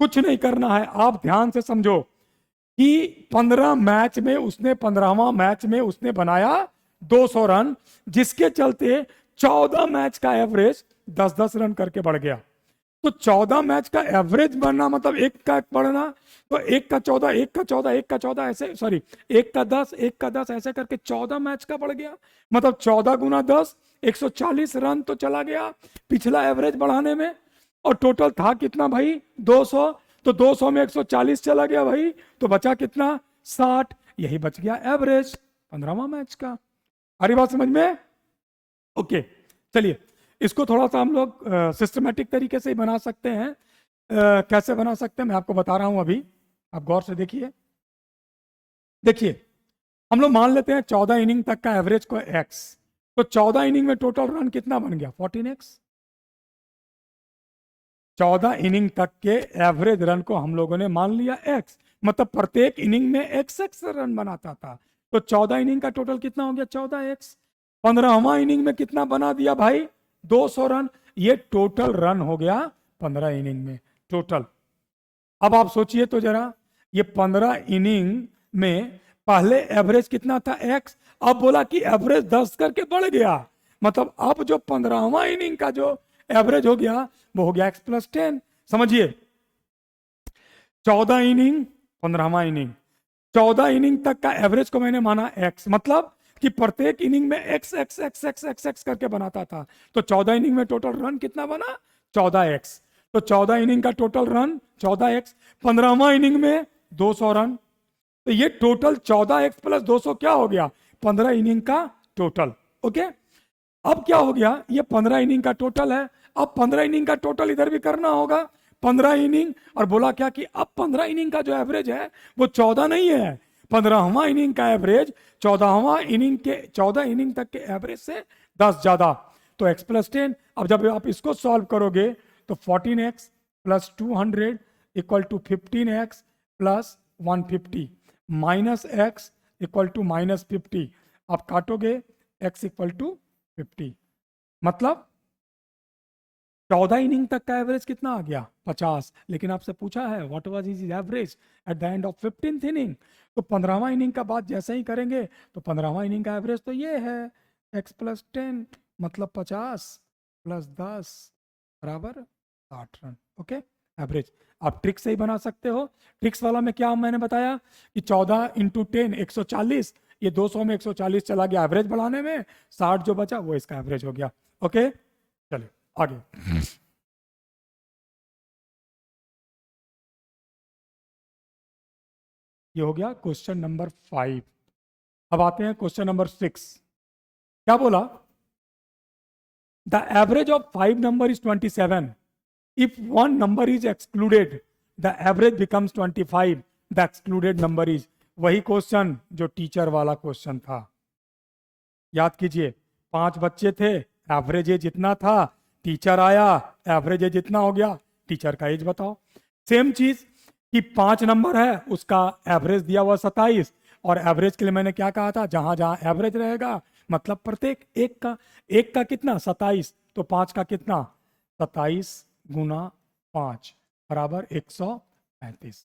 कुछ नहीं करना है, आप ध्यान से समझो कि 15 मैच में उसने 15वां मैच में उसने बनाया 200 रन, जिसके चलते 14 मैच का एवरेज 10-10 रन करके बढ़ गया। तो 14 मैच का एवरेज बढ़ना मतलब एक का एक बढ़ना, तो एक का 14, एक का 14, एक का 14 ऐसे, सॉरी, एक का 10, एक का 10 ऐसे करके 14 मैच का बढ़ गया। मतलब 14 गुना 10, 140 रन तो चला गया पिछला एवरेज बढ़ाने में। और टोटल था कितना भाई, 200। तो 200 में 140 चला गया भाई, तो बचा कितना, 60। यही बच गया एवरेज 15वां मैच का। आ रही बात समझ में? ओके, चलिए इसको थोड़ा सा हम लोग सिस्टमेटिक तरीके से ही बना सकते हैं। कैसे बना सकते हैं मैं आपको बता रहा हूं अभी, आप गौर से देखिए। देखिए, हम लोग मान लेते हैं 14 इनिंग तक का एवरेज को एक्स, तो 14 इनिंग में टोटल रन कितना बन गया, 14x। 14 इनिंग तक के एवरेज रन को हम लोगों ने मान लिया एक्स, मतलब प्रत्येक इनिंग में एक्स रन बनाता था। तो 14 इनिंग का टोटल कितना हो गया, 14x। 15वां इनिंग में कितना बना दिया भाई, 200 रन। ये टोटल रन हो गया 15 इनिंग में टोटल। अब आप सोचिए तो जरा, ये 15 इनिंग में पहले एवरेज कितना था, एक्स। अब बोला कि एवरेज 10 करके बढ़ गया, मतलब अब जो 15वां इनिंग का जो एवरेज हो गया वो हो गया एक्स प्लस 10। समझिए, 14 इनिंग, 15वां इनिंग, 14 इनिंग तक का एवरेज को मैंने माना एक्स, मतलब कि प्रत्येक इनिंग में x x x x x x करके बनाता था। तो 14 इनिंग में टोटल रन कितना बना, 14x। तो 14 इनिंग का टोटल रन 14x। 15वां इनिंग में 200 रन, तो ये टोटल 14x प्लस 200 क्या हो गया, 15 इनिंग का टोटल। ओके, अब क्या हो गया, ये 15 इनिंग का टोटल है। अब 15 इनिंग का टोटल इधर भी करना होगा, 15 इनिंग। और बोला क्या कि अब 15 इनिंग का जो एवरेज है वो 14 नहीं है, 15वां इनिंग का एवरेज 14वां इनिंग के 14 इनिंग तक के एवरेज से 10 ज्यादा, तो x प्लस 10। अब जब आप इसको सॉल्व करोगे तो 14x plus 200 equal to 15x plus 150 minus x equal to minus 50। आप काटोगे x इक्वल टू 50, मतलब 14 इनिंग तक का एवरेज कितना आ गया, 50। लेकिन आपसे पूछा है what was his average at the end of 15th inning, तो 15वां इनिंग का बात जैसे ही करेंगे तो 15वां इनिंग का एवरेज तो ये है x प्लस 10, मतलब 50 प्लस 10 बराबर 60 रन। ओके, एवरेज आप ट्रिक से ही बना सकते हो। ट्रिक्स वाला में क्या मैंने बताया कि 14 इंटू 10 140, ये 200 में 140 चला गया एवरेज बढ़ाने में, 60 जो बचा वो इसका एवरेज हो गया। ओके, चलिए आगे। ये हो गया क्वेश्चन नंबर 5। अब आते हैं क्वेश्चन नंबर 6। क्या बोला? The average of 5 number is 27. If one number is excluded the average becomes 25. The excluded number is, वही क्वेश्चन जो टीचर वाला क्वेश्चन था, याद कीजिए. 5 बच्चे थे, एवरेज एज इतना था, टीचर आया, एवरेज एज इतना हो गया, टीचर का एज बताओ. सेम चीज कि 5 नंबर है, उसका एवरेज दिया हुआ 27, और एवरेज के लिए मैंने क्या कहा था, जहां जहां एवरेज रहेगा मतलब प्रत्येक एक का कितना 27, तो 5 का कितना 27 गुना 5 बराबर 135.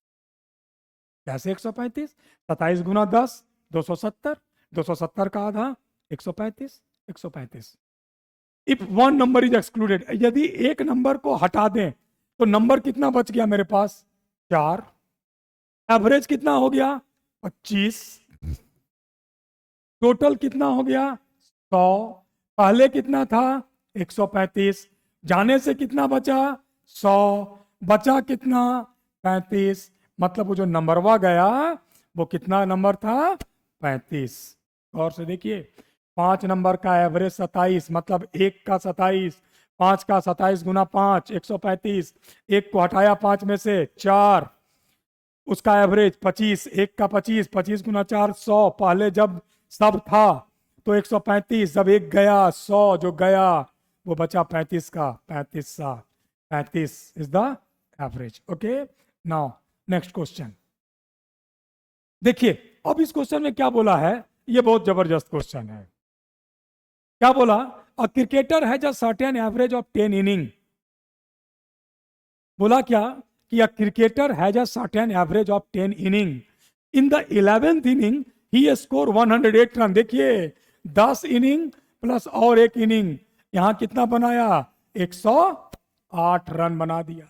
कैसे 135? 27 गुना 10 270, 270 का आधा 135, 135. If one number is excluded, यदि एक नंबर को हटा दें तो नंबर कितना बच गया मेरे पास 4. एवरेज कितना हो गया 25. टोटल कितना हो गया 100. पहले कितना था 135. जाने से कितना बचा 100. बचा कितना 35. मतलब वो जो नंबरवा गया वो कितना नंबर था 35. गौर से देखिए, 5 नंबर का एवरेज 27, मतलब एक का 27, 5 का 27 गुना 5 135. एक को हटाया 5 में से 4, उसका एवरेज 25. एक का 25, 25 गुना 4 100. पहले जब सब था तो 135, जब एक गया 100 जो गया वो बचा 35 का 35 सा 35 is the average. Okay, now next question देखिए. अब इस क्वेश्चन में क्या बोला है, ये बहुत जबरदस्त क्वेश्चन है. क्या बोला? A cricketer has a certain average of 10 inning. बोला क्या कि a cricketer has a certain average of 10 inning. In the 11th inning he score 108 run. देखिए 10 इनिंग प्लस और एक इनिंग, यहां कितना बनाया 108 रन बना दिया.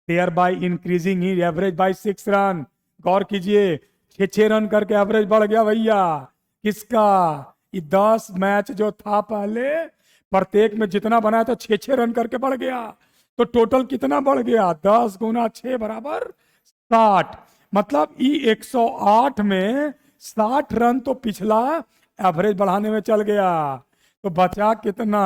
There by increasing he average by 6 run. गौर कीजिए 6 रन करके एवरेज बढ़ गया भैया. किसका? 10 मैच जो था पहले, प्रत्येक में जितना बनाया था 6 रन करके बढ़ गया. तो टोटल कितना बढ़ गया 10 गुना 6 बराबर 60. मतलब 108 में 60 रन तो पिछला एवरेज बढ़ाने में चल गया. तो बचा कितना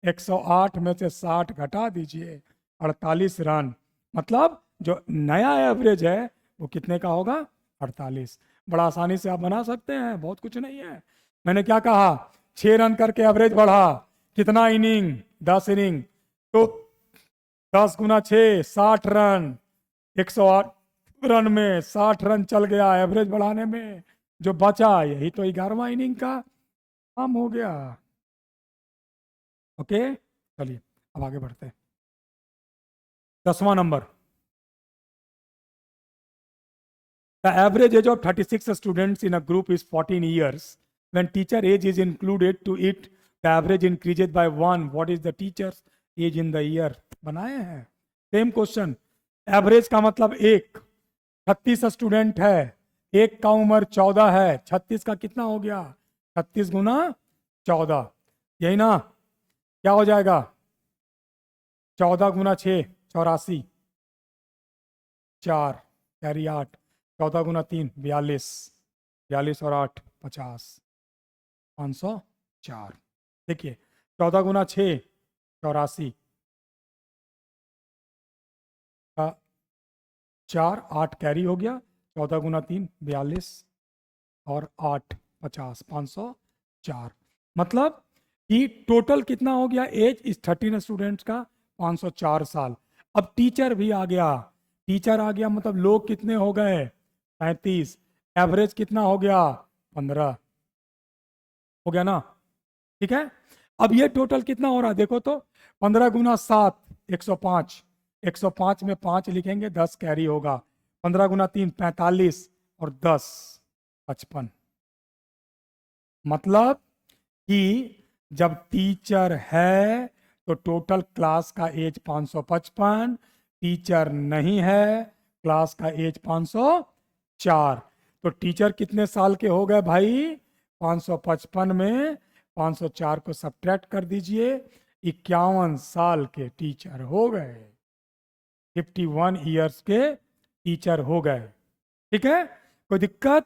108 में से 60 घटा दीजिए 48 रन. मतलब जो नया एवरेज है वो कितने का होगा 48. बड़ा आसानी से आप बना सकते हैं, बहुत कुछ नहीं है. मैंने क्या कहा 6 रन करके एवरेज बढ़ा. कितना इनिंग 10 इनिंग, तो 10 गुना 6 60 रन. 108 रन में 60 रन चल गया एवरेज बढ़ाने में. जो बचा यही तो 11वां इनिंग का काम हो गया. ओके, चलिए अब आगे बढ़ते हैं. 10वां number. The average age of 36 students in a group is 14 years. When teacher age is included to it, the average increases by 1. What is the teacher's age in the year? बनाए हैं. Same question. Average का मतलब एक, 36 student है, एक का उम्र 14 है, 36 का कितना हो गया 36 गुना 14, यही ना. क्या हो जाएगा 14 गुना 6 84, 4 कैरी 8, 14 गुना 3 42, 42 और 8 50, 504. देखिए 14 गुना 6 84 का 4 8 कैरी हो गया, 14 गुना 3 42 और 8 50 504. मतलब कि टोटल कितना हो गया एज इस 13 स्टूडेंट्स का 504 साल. अब टीचर भी आ गया, टीचर आ गया मतलब लोग कितने हो गए 35. एवरेज कितना हो गया 15 हो गया ना. ठीक है, अब ये टोटल कितना हो रहा है देखो तो 15 गुना 7 105. 105 में 5 लिखेंगे 10 कैरी होगा. 15 गुना 3 45 और 10 55. मतलब कि जब टीचर है तो टोटल क्लास का एज 555, टीचर नहीं है क्लास का एज 504. तो टीचर कितने साल के हो गए भाई 555 में 504 को सब्ट्रैक्ट कर दीजिए, 51 साल के टीचर हो गए. 51 इयर्स के टीचर हो गए. ठीक है, कोई दिक्कत?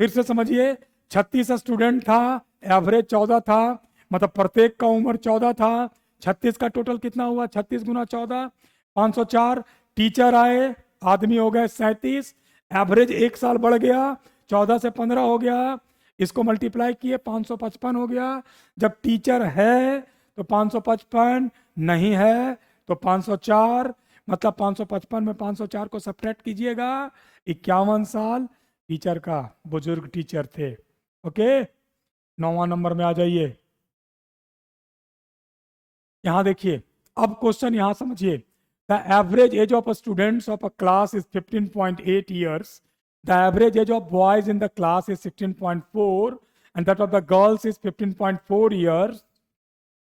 फिर से समझिए 36 स्टूडेंट था, एवरेज 14 था, मतलब प्रत्येक का उम्र 14 था। 36 का टोटल कितना हुआ? 36 गुना 14, 504। टीचर आए, आदमी हो गए 37। एवरेज एक साल बढ़ गया, 14 से 15 हो गया, इसको मल्टीप्लाई किए 555 हो गया। जब टीचर है तो 555, नहीं है तो 504, मतलब 555 में 504 को सब्ट्रैक्ट कीजिएगा, 51 साल टीचर का, बुजुर्ग टीचर थे। ओके, 9वां नंबर में आ जाइए। यहां देखिए, अब क्वेश्चन यहां समझिए। The average age of students of a class is 15.8 years. The average age of boys in the class is 16.4 and that of the girls is 15.4 years.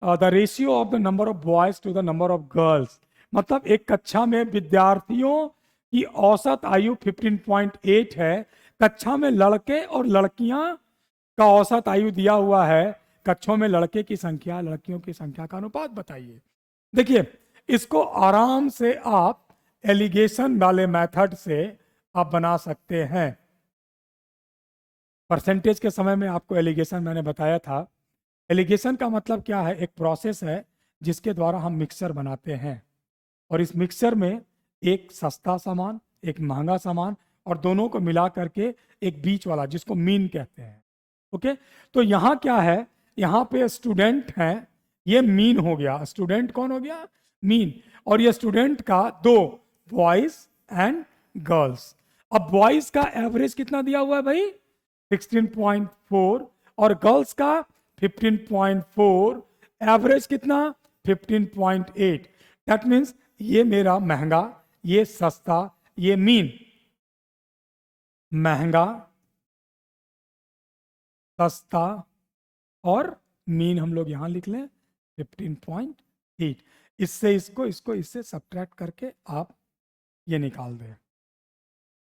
The ratio of the number of boys to the number of girls, मतलब एक कक्षा में विद्यार्थियों की औसत आयु 15.8 है। कक्षा में लड़के और लड़कियां का औसत आयु दिया हुआ है। कक्षों में लड़के की संख्या लड़कियों की संख्या का अनुपात बताइए। देखिए, इसको आराम से आप एलिगेशन वाले मेथड से आप बना सकते हैं। परसेंटेज के समय में आपको एलिगेशन मैंने बताया था। एलिगेशन का मतलब क्या है? एक प्रोसेस है जिसके द्वारा हम मिक्सचर बनाते हैं, और इस मिक्सचर में एक सस्ता सामान, एक महंगा सामान, और दोनों को मिला करके एक बीच वाला, जिसको मीन कहते हैं। ओके, तो यहाँ क्या है? यहाँ पे स्टूडेंट हैं, ये मीन हो गया। स्टूडेंट कौन हो गया? मीन। और ये स्टूडेंट का दो, बॉयज एंड गर्ल्स। अब बॉयज का एवरेज कितना दिया हुआ है भाई? 16.4, और गर्ल्स का 15.4। एवरेज कितना? 15.8। दैट मीन्स ये मेरा महंगा, ये सस्ता, ये मीन। महंगा, सस्ता और मीन हम लोग यहां लिख लें 15.8। इससे इससे सब्ट्रैक्ट करके आप ये निकाल दें।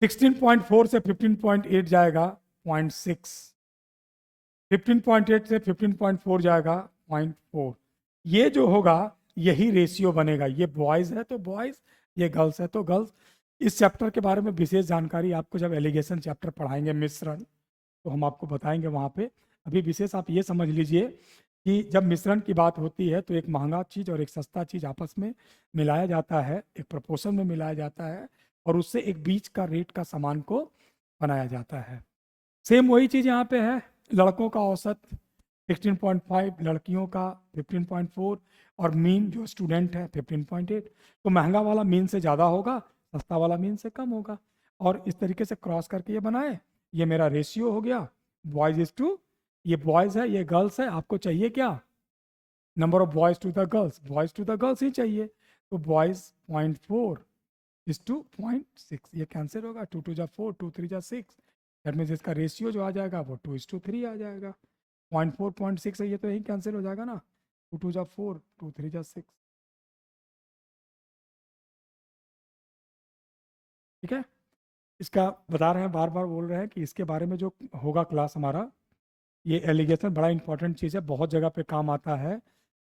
16.4 से 15.8 जाएगा 0.6, 15.8 से 15.4 जाएगा 0.4। ये जो होगा यही रेशियो बनेगा। ये बॉयज है तो बॉयज, ये गर्ल्स है तो गर्ल्स। इस चैप्टर के बारे में विशेष जानकारी आपको जब एलिगेशन चैप्टर पढ़ाएंगे, मिश्रण, तो हम आपको बताएंगे वहाँ पे। अभी विशेष आप ये समझ लीजिए कि जब मिश्रण की बात होती है तो एक महंगा चीज़ और एक सस्ता चीज़ आपस में मिलाया जाता है, एक प्रोपोर्शन में मिलाया जाता है, और उससे एक बीच का रेट का सामान को बनाया जाता है। सेम वही चीज़ यहाँ पे है। लड़कों का औसत 16.5, लड़कियों का 15.4, और मीन जो स्टूडेंट है 15.8। तो महंगा वाला मीन से ज़्यादा होगा, सस्ता वाला मीन से कम होगा, और इस तरीके से क्रॉस करके ये बनाए। ये मेरा रेशियो हो गया, बॉयज इज टू, ये बॉयज है ये गर्ल्स है। आपको चाहिए क्या? Number of boys to the girls, boys to the girls ही चाहिए। तो बॉयज 0.4 इज टू 0.6, ये कैंसिल होगा। 2 2 जा 4, 2 3 जा 6। दैट मीन्स इसका रेशियो जो आ जाएगा वो 2:3 आ जाएगा। 0.4 0.6 है, ये तो यही कैंसिल हो जाएगा ना। 2 2 जा 4, 2 3 जा 6। ठीक है, इसका बता रहे हैं, बार बार बोल रहे हैं कि इसके बारे में जो होगा क्लास हमारा, ये एलिगेशन बड़ा इंपॉर्टेंट चीज़ है, बहुत जगह पे काम आता है।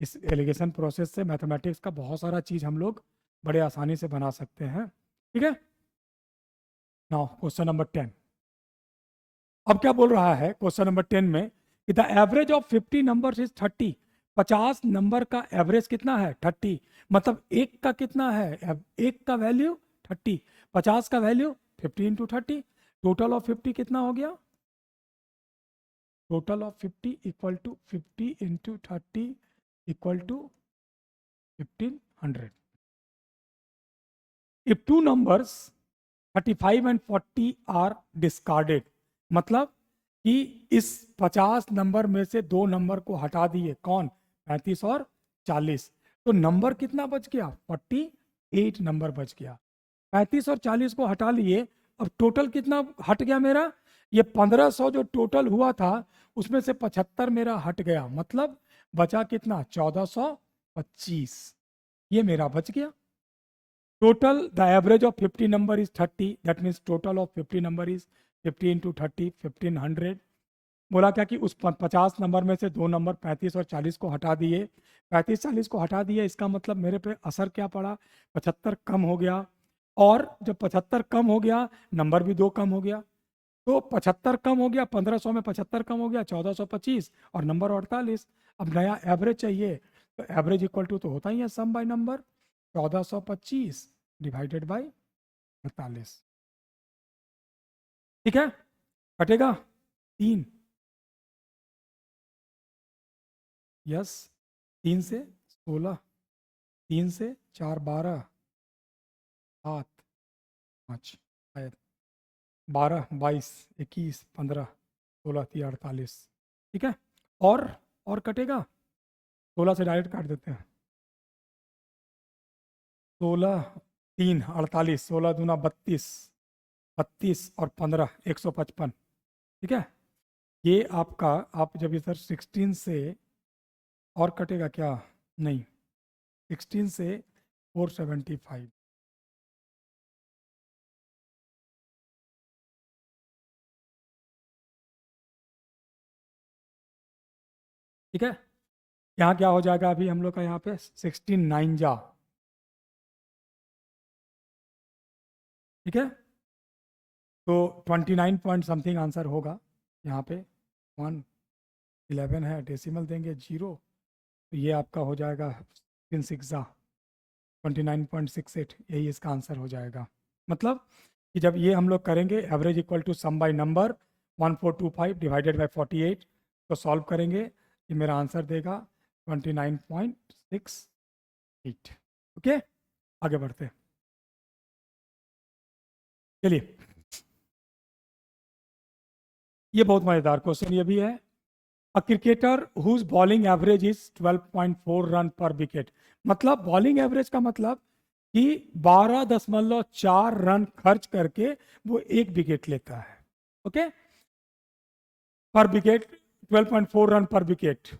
इस एलिगेशन प्रोसेस से मैथमेटिक्स का बहुत सारा चीज़ हम लोग बड़े आसानी से बना सकते हैं। ठीक है, नाउ क्वेश्चन नंबर 10। अब क्या बोल रहा है क्वेश्चन नंबर 10 में कि the average of 50 numbers is 30। 50 number का एवरेज कितना है? 30। मतलब एक का कितना है? एक का वैल्यू 30, 50 का वैल्यू 50 इंटू 30। टोटल ऑफ 50 कितना हो गया? Total of 50 equal to 50 into 30 equal to 1500। If two numbers 35 and 40 are discarded, मतलब कि इस 50 नंबर में से दो नंबर को हटा दिए। कौन? 35 और 40। तो नंबर कितना बच गया? 48 नंबर बच गया। 35 और 40 को हटा लिए, अब टोटल कितना हट गया मेरा? ये 1500 जो टोटल हुआ था उसमें से 75 मेरा हट गया, मतलब बचा कितना? 1425। ये मेरा बच गया। Total the average of 50 number is 30, that means total of 50 number is 50 into 30, 1500। बोला क्या कि उस 50 नंबर में से दो नंबर 35 और 40 को हटा दिए। 35 40 को हटा दिए, इसका मतलब मेरे पे असर क्या पड़ा? 75 कम हो गया, और जब 75 कम हो गया नंबर भी दो कम हो गया। तो 75 कम हो गया, 1500 में 75 कम हो गया, 1425 और नंबर 48। अब नया एवरेज चाहिए, तो एवरेज इक्वल टू तो होता ही है सम बाय नंबर, 1425 डिवाइडेड बाय 48। ठीक है, कटेगा 3, यस, 3 से 16, 3 से 4 12, 7 5 शायद 12 22 21 15 16 3 48। ठीक है, और कटेगा, 16 से डायरेक्ट काट देते हैं, 16 3 48, 16 दूना 32, 32 और 15 155। ठीक है, ये आपका, आप जब इधर 16 से और कटेगा क्या, नहीं, 16 से 475। ठीक है, यहाँ क्या हो जाएगा अभी हम लोग का, यहाँ पे 16 9 जा। ठीक है, तो 29 पॉइंट समथिंग आंसर होगा यहाँ पे। 1 11 है, डेसिमल देंगे 0, तो ये आपका हो जाएगा 16 6 जा 29.68, यही इसका आंसर हो जाएगा। मतलब कि जब ये हम लोग करेंगे average equal to sum by number 1425 divided by 48, तो सॉल्व करेंगे, ये मेरा आंसर देगा 29.68। ओके, आगे बढ़ते हैं। चलिए, ये बहुत मजेदार क्वेश्चन ये भी है। A cricketer whose bowling average is 12.4 run per wicket. मतलब बॉलिंग एवरेज का मतलब कि 12.4 रन खर्च करके वो एक विकेट लेता है। ओके, पर wicket 12.4 run per wicket.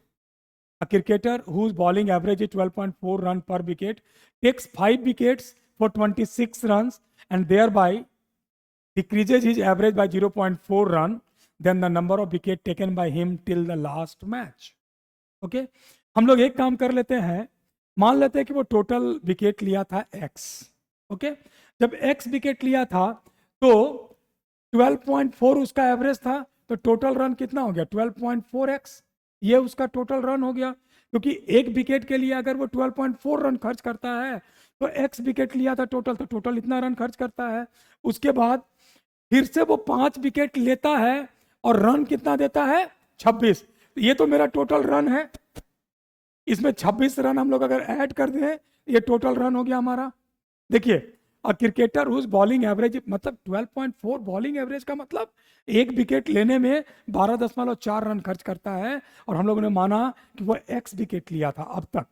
A cricketer whose bowling average is 12.4 run per wicket takes 5 wickets for 26 runs and thereby decreases his average by 0.4 run than the number of wicket taken by him till the last match. Okay? हम लोग एक काम कर लेते हैं, मान लेते हैं कि वो टोटल विकेट लिया था x। ओके, जब x विकेट लिया था तो 12.4 उसका एवरेज था, तो टोटल रन कितना हो गया 12.4x, ये उसका टोटल रन हो गया। क्योंकि एक विकेट के लिए अगर वो 12.4 रन खर्च करता है तो x विकेट लिया था टोटल, तो टोटल इतना रन खर्च करता है। उसके बाद फिर से वो 5 विकेट लेता है और रन कितना देता है 26, ये तो मेरा टोटल रन है। इसमें 26 रन हम लोग अगर ऐड कर दें, ये टोटल रन हो गया हमारा। देखिए, a cricketer whose bowling average, मतलब 12.4 बॉलिंग एवरेज का मतलब एक विकेट लेने में 12.4 रन खर्च करता है, और हम लोगों ने माना कि वो एक्स विकेट लिया था अब तक।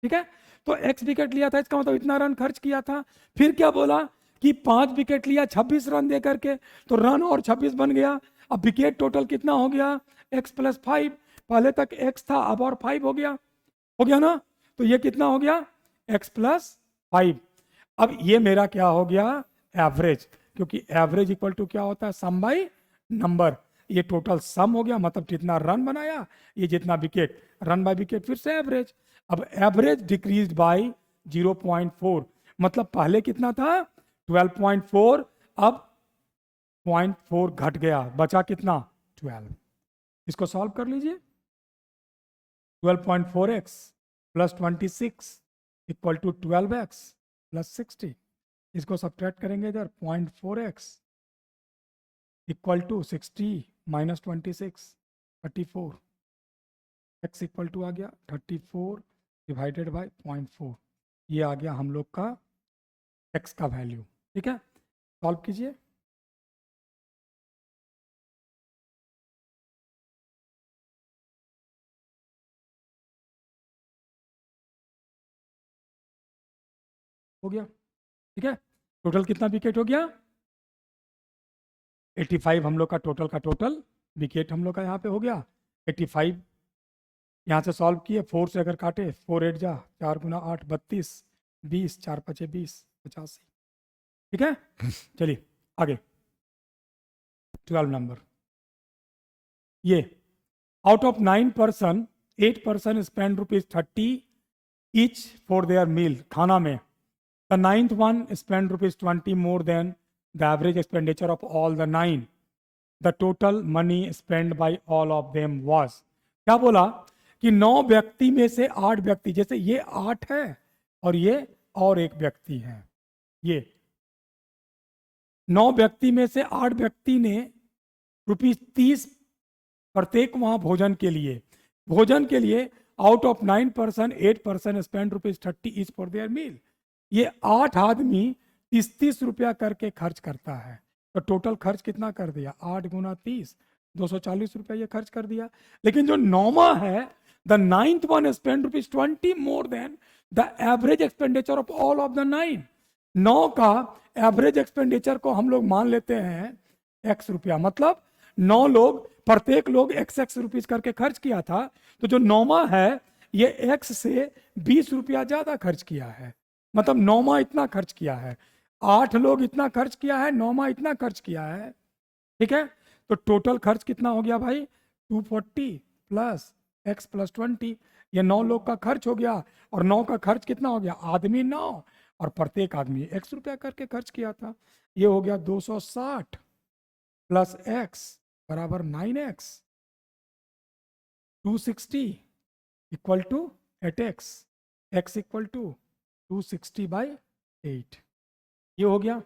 ठीक है, तो एक्स विकेट लिया था, इसका मतलब इतना रन खर्च किया था। फिर क्या बोला कि 5 विकेट लिया 26 रन दे करके, तो रन और 26 बन गया। अब विकेट टोटल कितना हो गया एक्स प्लस 5, पहले तक एक्स था अब और 5 हो गया ना, तो ये कितना हो गया एक्स प्लस 5। अब ये मेरा क्या हो गया एवरेज, क्योंकि एवरेज इक्वल टू क्या होता है सम बाई नंबर। ये टोटल सम हो गया, मतलब जितना रन बनाया, ये जितना विकेट, रन बाय विकेट फिर से एवरेज। अब एवरेज डिक्रीज बाय 0.4, मतलब पहले कितना था 12.4, अब 0.4 घट गया, बचा कितना 12। इसको सॉल्व कर लीजिए, 12.4x plus 26 equal to 12x plus 60। इसको सब्ट्रैक्ट करेंगे इधर, 0.4x equal to 60 minus 26 34, x equal to आ गया 34 डिवाइडेड बाय 0.4, ये आ गया हम लोग का x का वैल्यू। ठीक है, सॉल्व कीजिए। हो गया। ठीक है, टोटल कितना विकेट हो गया 85, हम लोग का टोटल विकेट हम लोग का यहाँ पे हो गया 85। यहाँ से सॉल्व किए, 4 से अगर काटे 4 8 जा 4 गुना 8 32, 20 4 5 20 85। ठीक है, चलिए आगे 12 नंबर। ये out of 9 person 8 person spend ₹30 each for their meal, खाना में। The 9th one spend ₹20 more than the average expenditure of all the 9। The total money spend by all of them was, क्या बोला कि 9 व्यक्ति में से 8 व्यक्ति, जैसे ये 8 है और ये और एक व्यक्ति है, ये 9 व्यक्ति में से 8 व्यक्ति ने ₹30 प्रत्येक वहां भोजन के लिए out of 9 person 8 person spend ₹30 each for their meal. ये 8 आदमी 30 रुपया करके खर्च करता है, तो टोटल खर्च कितना कर दिया, 8 गुना 30, 240 रुपया ये खर्च कर दिया। लेकिन जो 9वां है, the 9th one spend ₹20 more than the average expenditure of all of the 9। 9 का एवरेज एक्सपेंडिचर को हम लोग मान लेते हैं x रुपया, मतलब 9 लोग प्रत्येक लोग x रुपीज करके खर्च किया था, तो जो 9वां है ये x से 20 रुपया ज्यादा खर्च किया है, मतलब 9वां इतना खर्च किया है, 8 लोग इतना खर्च किया है, 9वां इतना खर्च किया है, ठीक है। तो टोटल खर्च कितना हो गया भाई, 240 प्लस x प्लस 20, ये 9 लोग का खर्च हो गया। और 9 का खर्च कितना हो गया, आदमी 9 और प्रत्येक आदमी x रुपया करके खर्च किया था, ये हो गया 260 प्लस x बराबर 9x, 260 equal to 8x, x equal to 260/8, ये हो गया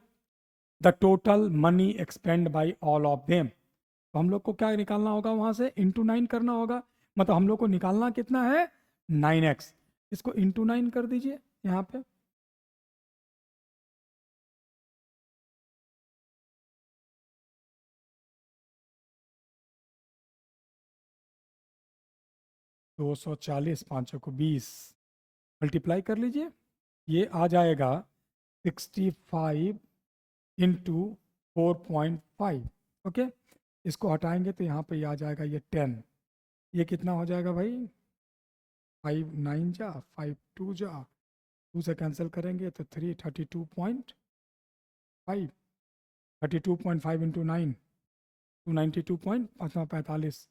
the total money expend by all of them. तो हम लोग को क्या निकालना होगा, वहां से इंटू 9 करना होगा, मतलब हम लोग को निकालना कितना है 9x, इसको इंटू 9 कर दीजिए यहाँ पे, दो 240 5 को 20 मल्टीप्लाई कर लीजिए, ये आ जाएगा 65 इंटू 4.5, ओके। इसको हटाएंगे तो यहाँ पे आ जाएगा ये 10, ये कितना हो जाएगा भाई, 5 9 जा 5 2 जा, 2 से कैंसिल करेंगे तो 3 32.5, 32.5 इंटू 9 292.45,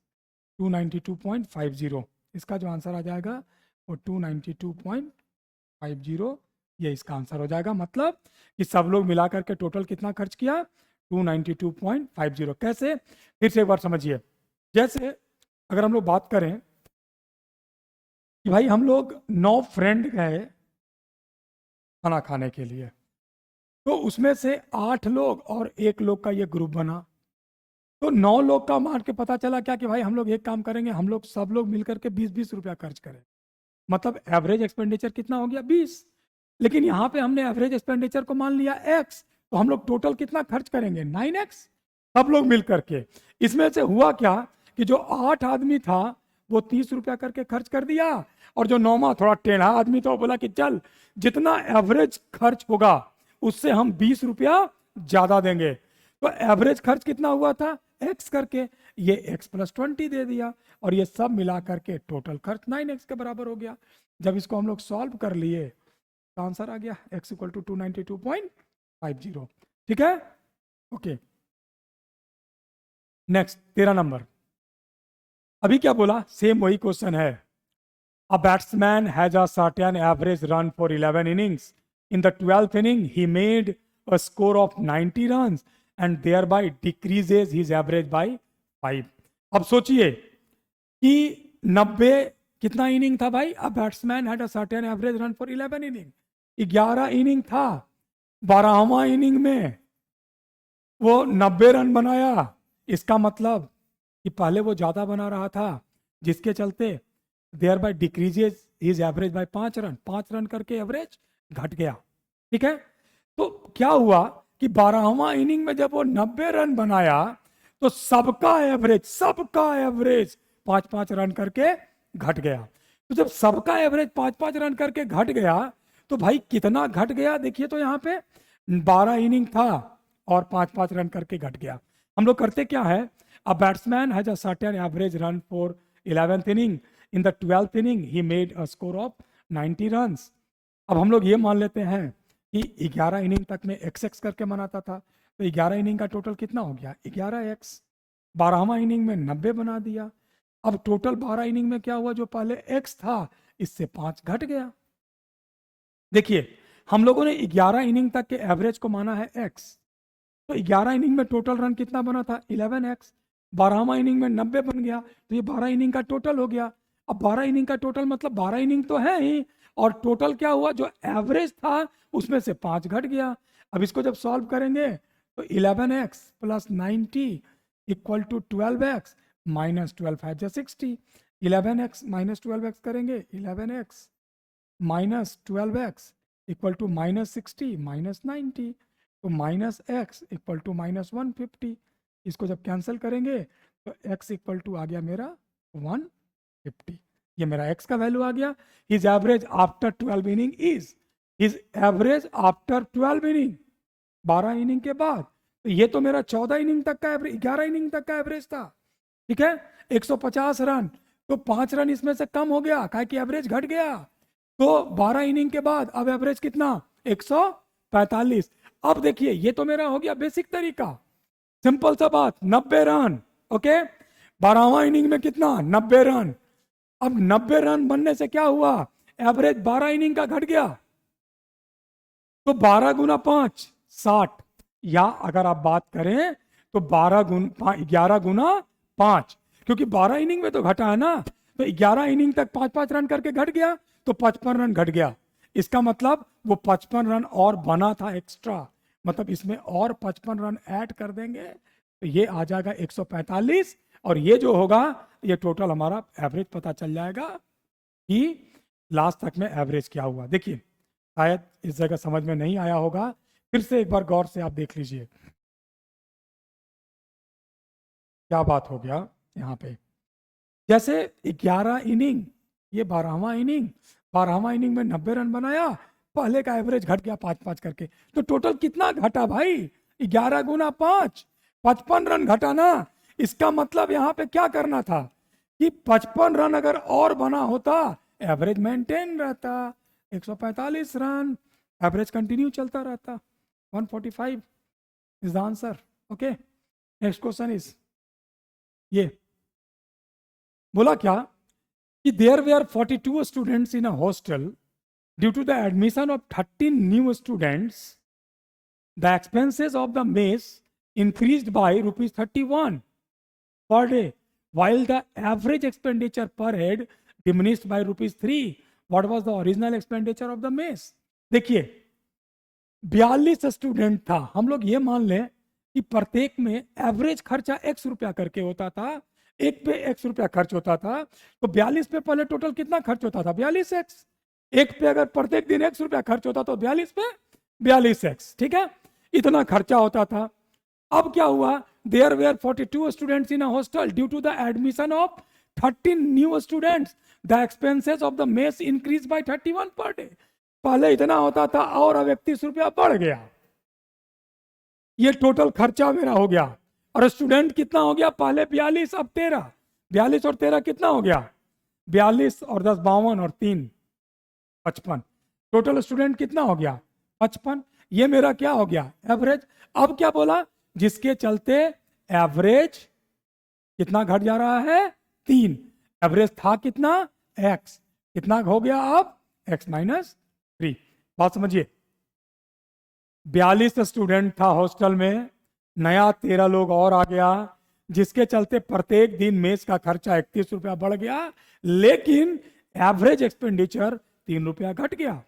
292.50, इसका जो आंसर आ जाएगा वो 292.50, ये इसका आंसर हो जाएगा। मतलब कि सब लोग मिला करके टोटल कितना खर्च किया, 292.50। कैसे, फिर से एक बार समझिए, जैसे अगर हम लोग बात करें कि भाई हम लोग 9 फ्रेंड गए खाना खाने के लिए, तो उसमें से 8 लोग और 1 लोग का ये ग्रुप बना, तो 9 लोग का मान के पता चला क्या कि भाई हम लोग एक काम करेंगे, हम लोग सब लोग मिलकर के 20-20 रुपया खर्च करें, मतलब एवरेज एक्सपेंडिचर कितना हो गया 20। लेकिन यहाँ पे हमने एवरेज एक्सपेंडिचर को मान लिया x, तो हम लोग टोटल कितना खर्च करेंगे 9x, सब लोग मिल करके। इसमें से हुआ क्या कि जो 8 आदमी था वो 30 रुपया करके खर्च कर दिया, और जो 9वां थोड़ा टेढ़ा आदमी था वो बोला कि चल जितना एवरेज खर्च होगा उससे हम 20 रुपया ज्यादा देंगे। तो एवरेज खर्च कितना हुआ था x करके, ये x प्लस 20 दे दिया, और ये सब मिला करके टोटल खर्च 9x के बराबर हो गया। जब इसको हम लोग सॉल्व कर लिए तो आंसर आ गया x इक्वल टू 292.50, ठीक है, ओके। नेक्स्ट 13 नंबर, अभी क्या बोला, सेम वही क्वेश्चन है। A batsman has a certain average run for 11 innings, in the 12th inning he made a score of 90 runs and thereby decreases his average by 5। अब सोचिए कि 90 कितना इनिंग था भाई, a batsman had a certain average run for 11 inning, 11 inning था, 12वां inning में वो 90 रन बनाया, इसका मतलब कि पहले वो ज्यादा बना रहा था, जिसके चलते thereby decreases his average by 5 run, 5 run करके एवरेज घट गया, ठीक है। तो क्या हुआ कि 12वां इनिंग में जब वो 90 रन बनाया तो सबका एवरेज 5-5 रन करके घट गया। तो जब सबका एवरेज 5-5 रन करके घट गया तो भाई कितना घट गया, देखिए तो यहाँ पे 12 इनिंग था और 5-5 रन करके घट गया। हम लोग करते क्या है, a batsman has a certain average run for 11th inning, in the 12th inning he made a score of 90 runs. अब हम लोग ये मान लेते हैं कि 11 इनिंग तक में x करके मनाता था, तो 11 इनिंग का टोटल कितना हो गया 11x, 12वां इनिंग में 90 बना दिया। अब टोटल 12 इनिंग में क्या हुआ, जो पहले x था इससे 5 घट गया। देखिए हम लोगों ने 11 इनिंग तक के एवरेज को माना है x, तो 11 इनिंग में टोटल रन कितना बना था 11x। 12वां इनिंग में 90 बन गया, तो ये 12 इनिंग का टोटल हो गया। अब 12 इनिंग का टोटल मतलब 12 इनिंग तो है ही, और टोटल क्या हुआ, जो एवरेज था उसमें से 5 घट गया। अब इसको जब सॉल्व करेंगे तो 11x plus 90 equal to 12x minus 12×5=60। 11x minus 12x करेंगे, 11x minus 12x equal to minus 60 minus 90, तो minus x equal to minus 150। इसको जब कैंसिल करेंगे तो x इक्वल टू आ गया मेरा 150। ये मेरा x का वैल्यू आ गया। His average after 12 inning is, his average after 12 inning, 12 inning के बाद। तो ये तो मेरा 14 इनिंग तक का एवरेज, 11 इनिंग तक का एवरेज था, ठीक है, 150 रन। तो 5 रन इसमें से कम हो गया, काहे कि एवरेज घट गया। तो 12 इनिंग के बाद अब एवरेज कितना, 145। अब देखिए ये तो मेरा हो गया बेसिक तरीका, सिंपल सा बात, 90 रन, ओके। 12वां इनिंग में कितना, 90 रन। अब 90 रन बनने से क्या हुआ, एवरेज 12 इनिंग का घट गया, तो 12 गुना 5 60, या अगर आप बात करें तो 11 गुना 5, क्योंकि 12 इनिंग में तो घटा है ना, तो 11 इनिंग तक 5-5 रन करके घट गया, तो 55 रन घट गया। इसका मतलब वो 55 रन और बना था एक्स्ट्रा, मतलब इसमें और 55 रन ऐड कर देंगे तो ये आ जाएगा 145। और ये जो होगा ये टोटल हमारा एवरेज पता चल जाएगा कि लास्ट तक में एवरेज क्या हुआ। देखिए शायद इस जगह समझ में नहीं आया होगा, फिर से एक बार गौर से आप देख लीजिए क्या बात हो गया यहाँ पे। जैसे 11 इनिंग, ये 12वां इनिंग, 12वां इनिंग में 90 रन बनाया, पहले का एवरेज घट गया 5-5 करके, तो टोटल कितना घटा भाई, 11 गुना 5, 55 रन घटा ना। इसका मतलब यहाँ पे क्या करना था कि 55 रन अगर और बना होता, एवरेज मेंटेन रहता, 145 रन, एवरेज कंटिन्यू चलता रहता, 145 is the answer. Okay, next question is ये बोला क्या कि there were 42 students in a hostel. Due to the admission of 13 new students, the expenses of the mess increased by rupees 31 per day, while the average expenditure per head diminished by rupees 3. What was the original expenditure of the mess? देखिए 42 student था, हम लोग ये मान लें कि प्रत्येक में एवरेज खर्चा x रुपया करके होता था, एक पे x रुपया खर्च होता था, तो 42 पे पहले टोटल कितना खर्च होता था 42x। एक पे अगर प्रत्येक दिन x रुपया खर्च होता तो 42 पे 42x, ठीक है, इतना खर्चा होता था। अब क्या हुआ, there were 42 students in a hostel, due to the admission of 13 new students, the expenses of the mess increase by 31 per day. पहले इतना होता था और अब 31 रुपया बढ़ गया, ये टोटल खर्चा मेरा हो गया। और स्टूडेंट कितना हो गया, पहले 42 अब 13, 42 और 13 कितना हो गया, 42 और 10 52 और 3 55, टोटल स्टूडेंट कितना हो गया 55। ये मेरा क्या हो गया एवरेज। अब क्या बोला, जिसके चलते एवरेज कितना घट जा रहा है 3, एवरेज था कितना x, कितना हो गया अब x माइनस 3। बात समझिए, 42 स्टूडेंट था हॉस्टल में, नया 13 लोग और आ गया, जिसके चलते प्रत्येक दिन मेस का खर्चा 31 रुपया बढ़ गया, लेकिन एवरेज एक्सपेंडिचर 3 रुपया घट गया।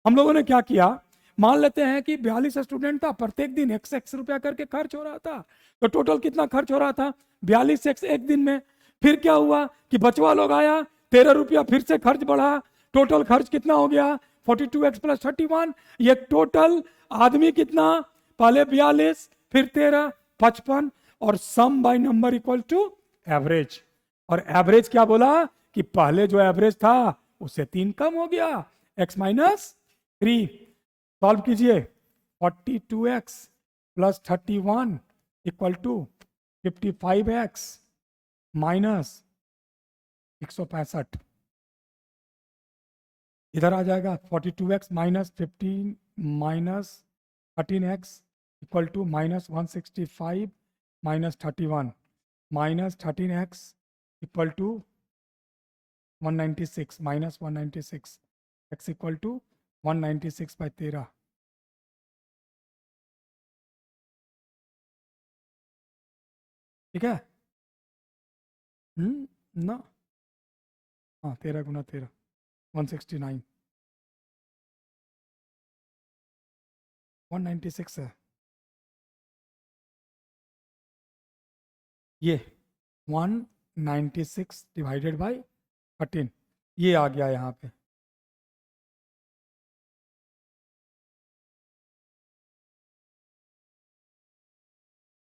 हम लोगों ने क्या किया, मान लेते हैं कि 42 स्टूडेंट था, प्रत्येक दिन x रुपया करके खर्च हो रहा था, तो टोटल कितना खर्च हो रहा था 42x एक दिन में। फिर क्या हुआ कि बचवा लोग आया, 13 रुपया फिर से खर्च बढ़ा, टोटल खर्च कितना हो गया 42x प्लस 31, ये टोटल आदमी कितना, पहले 42 फिर 13 55, और sum by number equal to average. और एवरेज क्या बोला कि पहले जो एवरेज था उससे 3 कम हो गया, x माइनस 3। सॉल्व कीजिए, 42x plus 31 equal to 55x minus 165, इधर आ जाएगा 42x minus 15 minus 13x equal to minus 165 minus 31 minus 13x equal to 196 minus 196, x equal to 196 by 13। ठीक है। ना, हाँ 13 गुना 13 169 196 है ये। 196 डिवाइडेड बाई 13 ये आ गया यहाँ पे।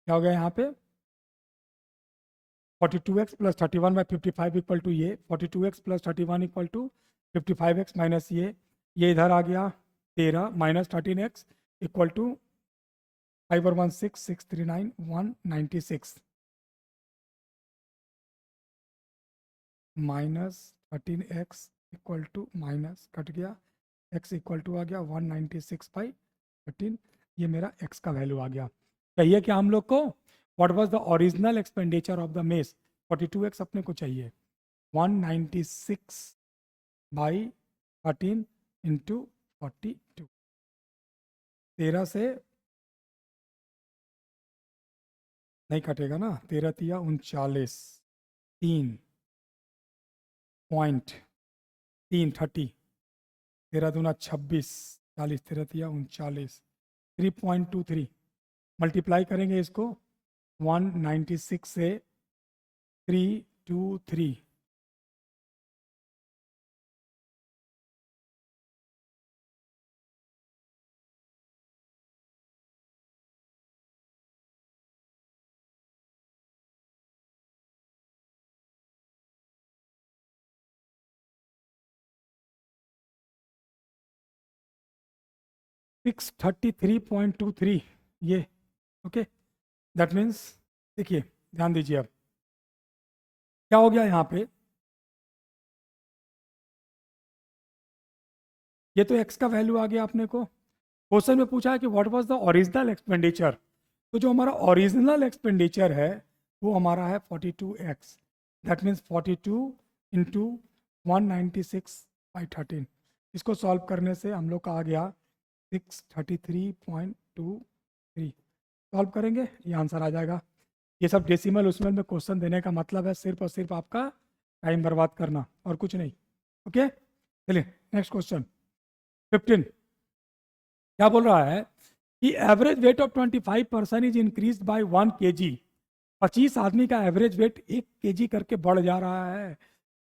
क्या हो गया यहाँ पे? 42x plus 31 by 55 equal to ये 42x plus 31 equal to 55x minus ये इधर आ गया 13 माइनस 13x इक्वल टू 5 और 1 6 639 196 minus 13x equal to minus कट गया x इक्वल टू आ गया 196 बाई 13। ये मेरा x का वैल्यू आ गया। चाहिए क्या हम लोग को? What was the original expenditure of the mess? 42x अपने को चाहिए। 196 बाई 13 इंटू 42 13 से नहीं कटेगा ना, 13 तिया 39 3.3 30 13 दूना 26 40 13 तिया 39 3.23 मल्टीप्लाई करेंगे इसको 196 से 323 633.23 ये। ओके, दैट मीन्स देखिए ध्यान दीजिए अब क्या हो गया यहाँ पे। ये तो x का वैल्यू आ गया अपने को। क्वेश्चन में पूछा है कि what was the original expenditure. तो जो हमारा ओरिजिनल एक्सपेंडिचर है वो हमारा है 42x। That means 42 into 196/13। इसको सॉल्व करने से हम लोग का आ गया 633.23। सॉल्व करेंगे ये आंसर आ जाएगा। ये सब डेसिमल उसमें में क्वेश्चन देने का मतलब है सिर्फ और सिर्फ आपका टाइम बर्बाद करना और कुछ नहीं। ओके, चलिए नेक्स्ट क्वेश्चन 15। क्या बोल रहा है कि average weight of 25% is increase by 1 kg। 25 आदमी का एवरेज वेट 1 kg करके बढ़ जा रहा है।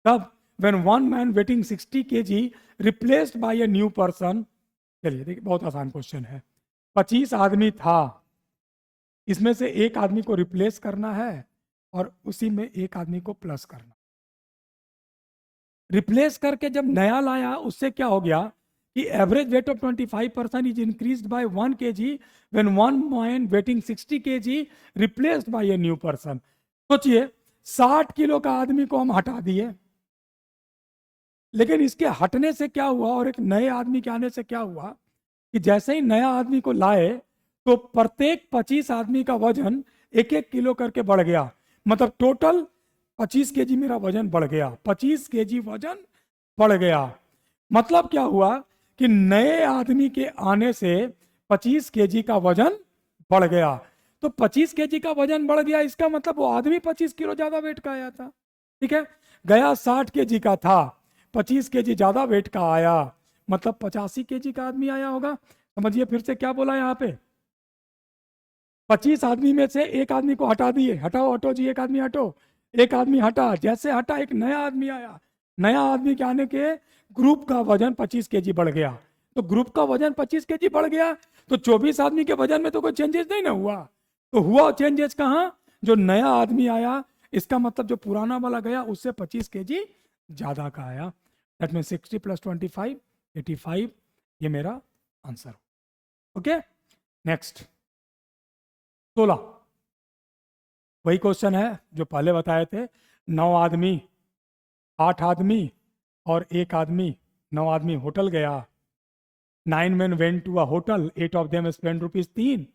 तब when one man waiting 60 kg replaced by a new person. चलिए देखिए बहुत आसान क्वेश्चन है। 25 आदमी था, इसमें से एक आदमी को रिप्लेस करना है और उसी में एक आदमी को प्लस करना। रिप्लेस करके जब नया लाया उससे क्या हो गया कि average weight of 25% is increased by 1 kg when one man waiting 60 kg replaced by a new person. सोचिए 60 किलो का आदमी को हम हटा दिए, लेकिन इसके हटने से क्या हुआ और एक नए आदमी के आने से क्या हुआ कि जैसे ही नया आदमी को लाए तो प्रत्येक 25 आदमी का वजन 1-1 किलो करके बढ़ गया। मतलब टोटल 25 केजी मेरा वजन बढ़ गया। 25 केजी वजन बढ़ गया। मतलब क्या हुआ कि नए आदमी के आने से 25 केजी का वजन बढ़ गया। तो 25 केजी का वजन बढ़ गया, इसका मतलब वो आदमी 25 किलो ज्यादा वेट का आया था। ठीक है, गया 60 केजी का था, 25 केजी ज्यादा वेट का आया, मतलब 85 केजी का आदमी आया होगा। समझिए फिर से क्या बोला यहाँ पे। 25 आदमी में से एक आदमी को हटा दिए, हटाओ हटो जी, एक आदमी हटो, एक आदमी हटा, जैसे हटा एक नया आदमी आया। नया आदमी के आने के ग्रुप का वजन 25 केजी बढ़ गया। तो ग्रुप का वजन 25 केजी बढ़ गया तो 24 आदमी के वजन में तो कोई चेंजेस नहीं ना हुआ। तो हुआ चेंजेस कहाँ? जो नया आदमी आया, इसका मतलब जो पुराना वाला गया उससे 25 केजी ज्यादा का आया। That mean 60 + 25 85। ये मेरा आंसर। Okay, next 16। वही क्वेश्चन है जो पहले बताए थे। 9 आदमी, 8 आदमी और एक आदमी। 9 आदमी होटल गया। 9 men went to a hotel, 8 of them spent ₹3।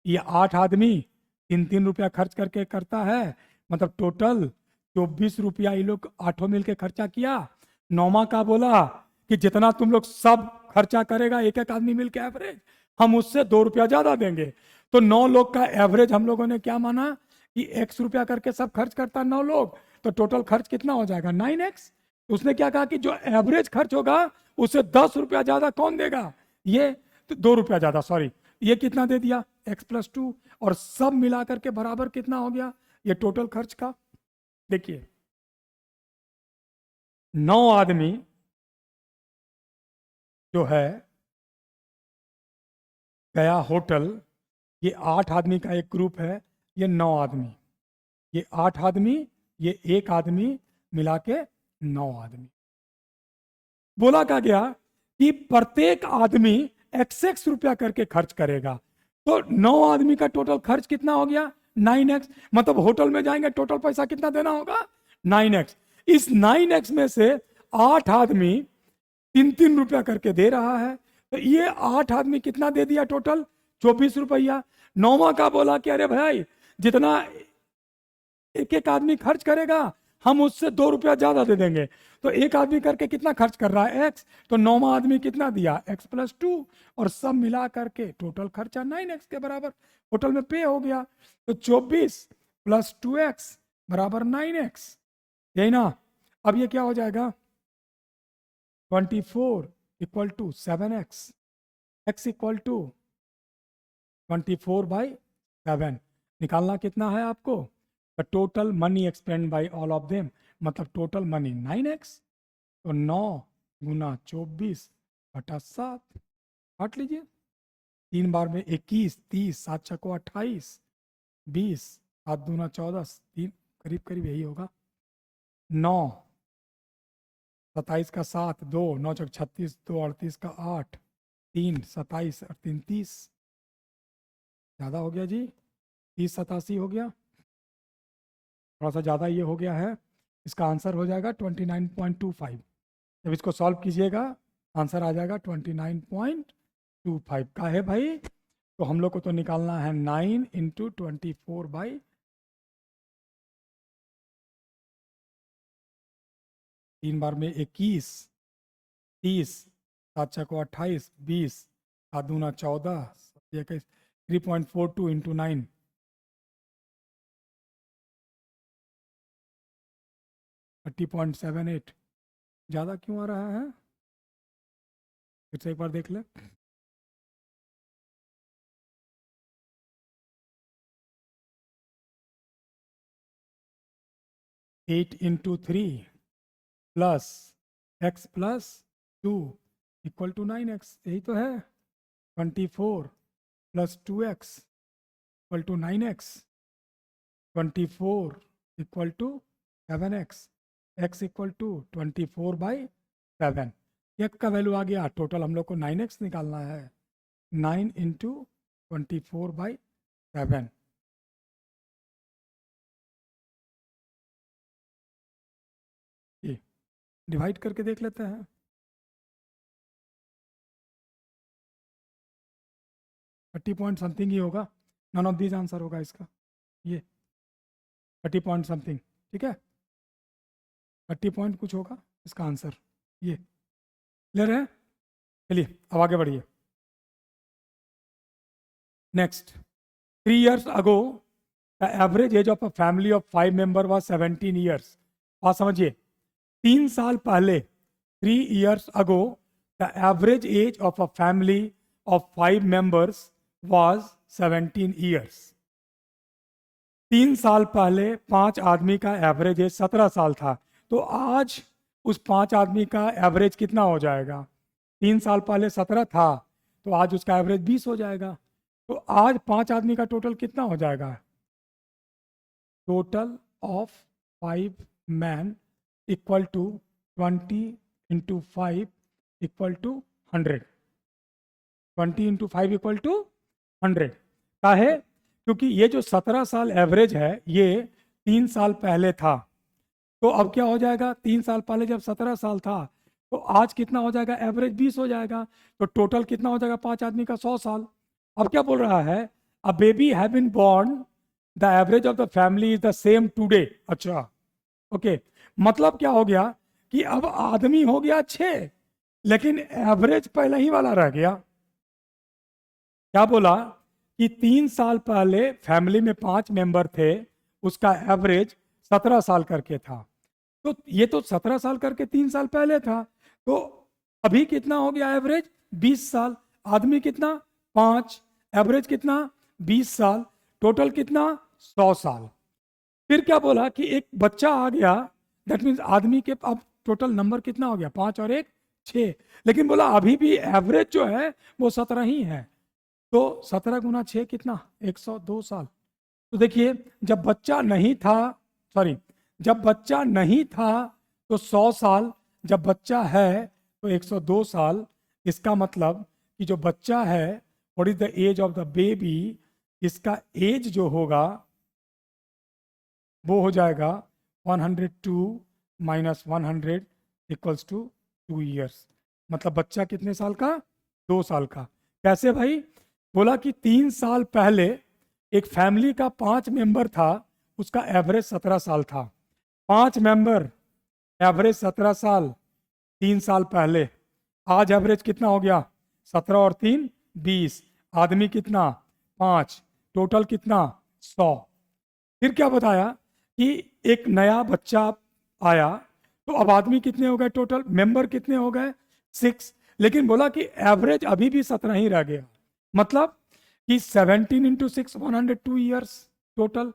ये 8 आदमी 3-3 रुपया खर्च करके करता है, मतलब टोटल 24 रुपया ये लोग 8 मिलके खर्चा किया। 9वां का बोला कि जितना तुम लोग सब खर्चा करेगा एक एक आदमी मिलके एवरेज, हम उससे 2 रुपया ज्यादा देंगे। तो 9 लोग का एवरेज हम लोगों ने क्या माना कि x रुपया करके सब खर्च करता है 9 लोग, तो टोटल खर्च कितना हो जाएगा 9x। तो उसने क्या कहा कि जो एवरेज खर्च होगा उसे 10 रुपया ज्यादा कौन देगा, ये, तो 2 रुपया ज्यादा, सॉरी, ये कितना दे दिया x+2, और सब मिला करके बराबर कितना हो गया ये टोटल खर्च का। देखिए 9 आदमी जो है गया होटल, ये 8 आदमी का एक ग्रुप है, ये 9 आदमी, ये 8 आदमी, ये एक आदमी, मिला के 9 आदमी। बोला क्या गया कि प्रत्येक आदमी XX रुपया करके खर्च करेगा, तो 9 आदमी का टोटल खर्च कितना हो गया 9x, मतलब होटल में जाएंगे टोटल पैसा कितना देना होगा 9x। इस 9x में से 8 आदमी 3-3 रुपया करके दे रहा है, तो ये 8 आदमी कितना दे दिया टोटल 24 रुपया। 9वां का बोला कि अरे भाई जितना एक एक आदमी खर्च करेगा हम उससे 2 रुपया ज्यादा दे देंगे, तो एक आदमी करके कितना खर्च कर रहा है x, तो 9वां आदमी कितना दिया x+2, और सब मिला करके टोटल खर्चा 9x के बराबर होटल में पे हो गया। तो 24 + 2x बराबर 9x, यही ना। अब ये क्या हो जाएगा 24 = 7x, x = 24/7। निकालना कितना है आपको, the total money expend by all of them, मतलब टोटल मनी 9x, तो 9 × 24/7 काट लीजिए, 3 बार में 21, 30, 7 × 6 = 28, 20, 7 × 2 = 14, 3 करीब करीब यही होगा, 9, 27 का 7, 2, 9 × 36, 2 38 का 8, 3 27 और 3 30, ज़्यादा हो गया जी, 30 87 हो गया, थोड़ा सा ज़्यादा ये हो गया है। इसका आंसर हो जाएगा 29.25। जब इसको सॉल्व कीजिएगा आंसर आ जाएगा 29.25 का है भाई। तो हम लोग को तो निकालना है 9 × 24/, 3 बार में 21, 30, 7 × 6 = 28, 20, 7 × 2 = 14, 21, 3.42 × 9, 30.78। ज़्यादा क्यों आ रहा है, फिर से एक बार देख ले। 8 × 3 + x + 2 = 9x, यही तो है। 24 + 2x = 9x, 24 = 7x, x = 24/7। x का वैल्यू आ गया, टोटल हम लोग को 9x निकालना है, 9 × 24/7। डिवाइड करके देख लेते हैं, 30 पॉइंट समथिंग ही होगा, नन ऑफ दीज आंसर होगा इसका, ये 30 पॉइंट समथिंग, ठीक है, 30 पॉइंट कुछ होगा इसका आंसर, ये ले रहे हैं। चलिए अब आगे बढ़िए। Next, 3 years ago the average age of a family of 5 member was 17 years। बात समझिए, 3 साल पहले, 3 years ago the average age of a family of 5 members was 17 years। 3 साल पहले 5 आदमी का एवरेज एज 17 साल था, तो आज उस 5 आदमी का एवरेज कितना हो जाएगा, 3 साल पहले 17 था तो आज उसका एवरेज 20 हो जाएगा, तो आज 5 आदमी का टोटल कितना हो जाएगा, टोटल ऑफ 5 men = 20 × 5 = 100, 20 × 5 = 100 का है, क्योंकि ये जो 17 साल एवरेज है ये 3 साल पहले था, तो अब क्या हो जाएगा, 3 साल पहले जब 17 साल था तो आज कितना हो जाएगा, एवरेज 20 हो जाएगा, तो टोटल कितना हो जाएगा 5 आदमी का 100 साल। अब क्या बोल रहा है, a baby have been born, the average of the family is the same today. अच्छा ओके, मतलब क्या हो गया कि अब आदमी हो गया 6 लेकिन एवरेज पहले ही वाला रह गया। क्या बोला कि 3 साल पहले फैमिली में 5 मेंबर थे उसका एवरेज 17 साल करके था। तो ये तो 17 साल करके 3 साल पहले था, तो अभी कितना हो गया एवरेज? 20 साल। आदमी कितना? 5। एवरेज कितना? 20 साल। टोटल कितना? 100 साल। फिर क्या बोला कि एक बच्चा आ गया, दैट मीन्स आदमी के अब टोटल नंबर कितना हो गया? 5 और 1 6। लेकिन बोला अभी भी एवरेज जो है वो 17 ही है। तो 17 गुना 6 कितना? 102 साल। तो देखिए, जब बच्चा नहीं था, सॉरी, जब बच्चा नहीं था तो 100 साल, जब बच्चा है तो 102 साल। इसका मतलब कि जो बच्चा है, what is the age of the baby, इसका एज जो होगा वो हो जाएगा 102 माइनस 100 इक्वल्स टू 2 ईयर्स। मतलब बच्चा कितने साल का? 2 साल का। कैसे भाई? बोला कि 3 साल पहले एक फैमिली का 5 मेंबर था, उसका एवरेज 17 साल था। 5 मेंबर, एवरेज 17 साल 3 साल पहले। आज एवरेज कितना हो गया? 17 और 3 20। आदमी कितना? 5। टोटल कितना? 100। फिर क्या बताया कि एक नया बच्चा आया, तो अब आदमी कितने हो गए? टोटल मेंबर कितने हो गए? 6। लेकिन बोला कि एवरेज अभी भी 17 ही रह गया। मतलब कि 17 इंटू 6 102 ईयर्स टोटल।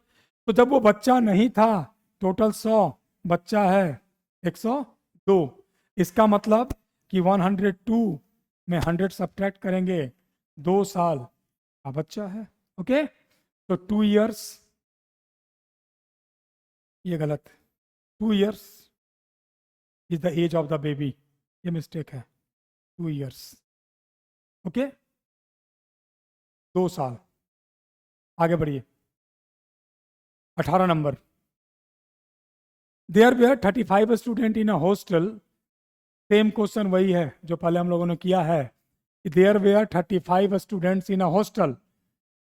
तो जब वो बच्चा नहीं था, टोटल 100, बच्चा है 102। इसका मतलब कि 102 में 100 सब्ट्रैक्ट करेंगे, 2 साल का बच्चा है। ओके, तो 2 ईयर्स, ये गलत, 2 years is the age of the baby, ये मिस्टेक है। 2 ईयर्स, ओके, 2 साल। आगे बढ़िए, 18 नंबर। There were 35 student in a hostel. Same question वही है जो पहले हम लोगों ने किया है कि there were 35 students in a hostel.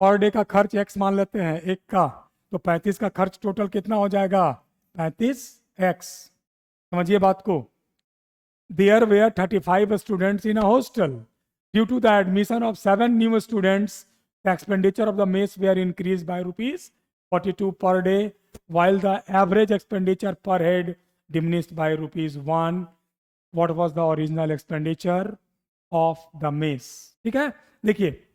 Per day का खर्च x मान लेते हैं, एक का, तो 35 का खर्च टोटल कितना हो जाएगा? 35x। समझिए बात को। There were 35 students in a hostel. Due to the admission of 7 new students, the expenditure of the mess were increased by rupees 42 per day, while the average expenditure per head diminished by rupees 1. What was the original expenditure of the mess? ठीक है, देखिए,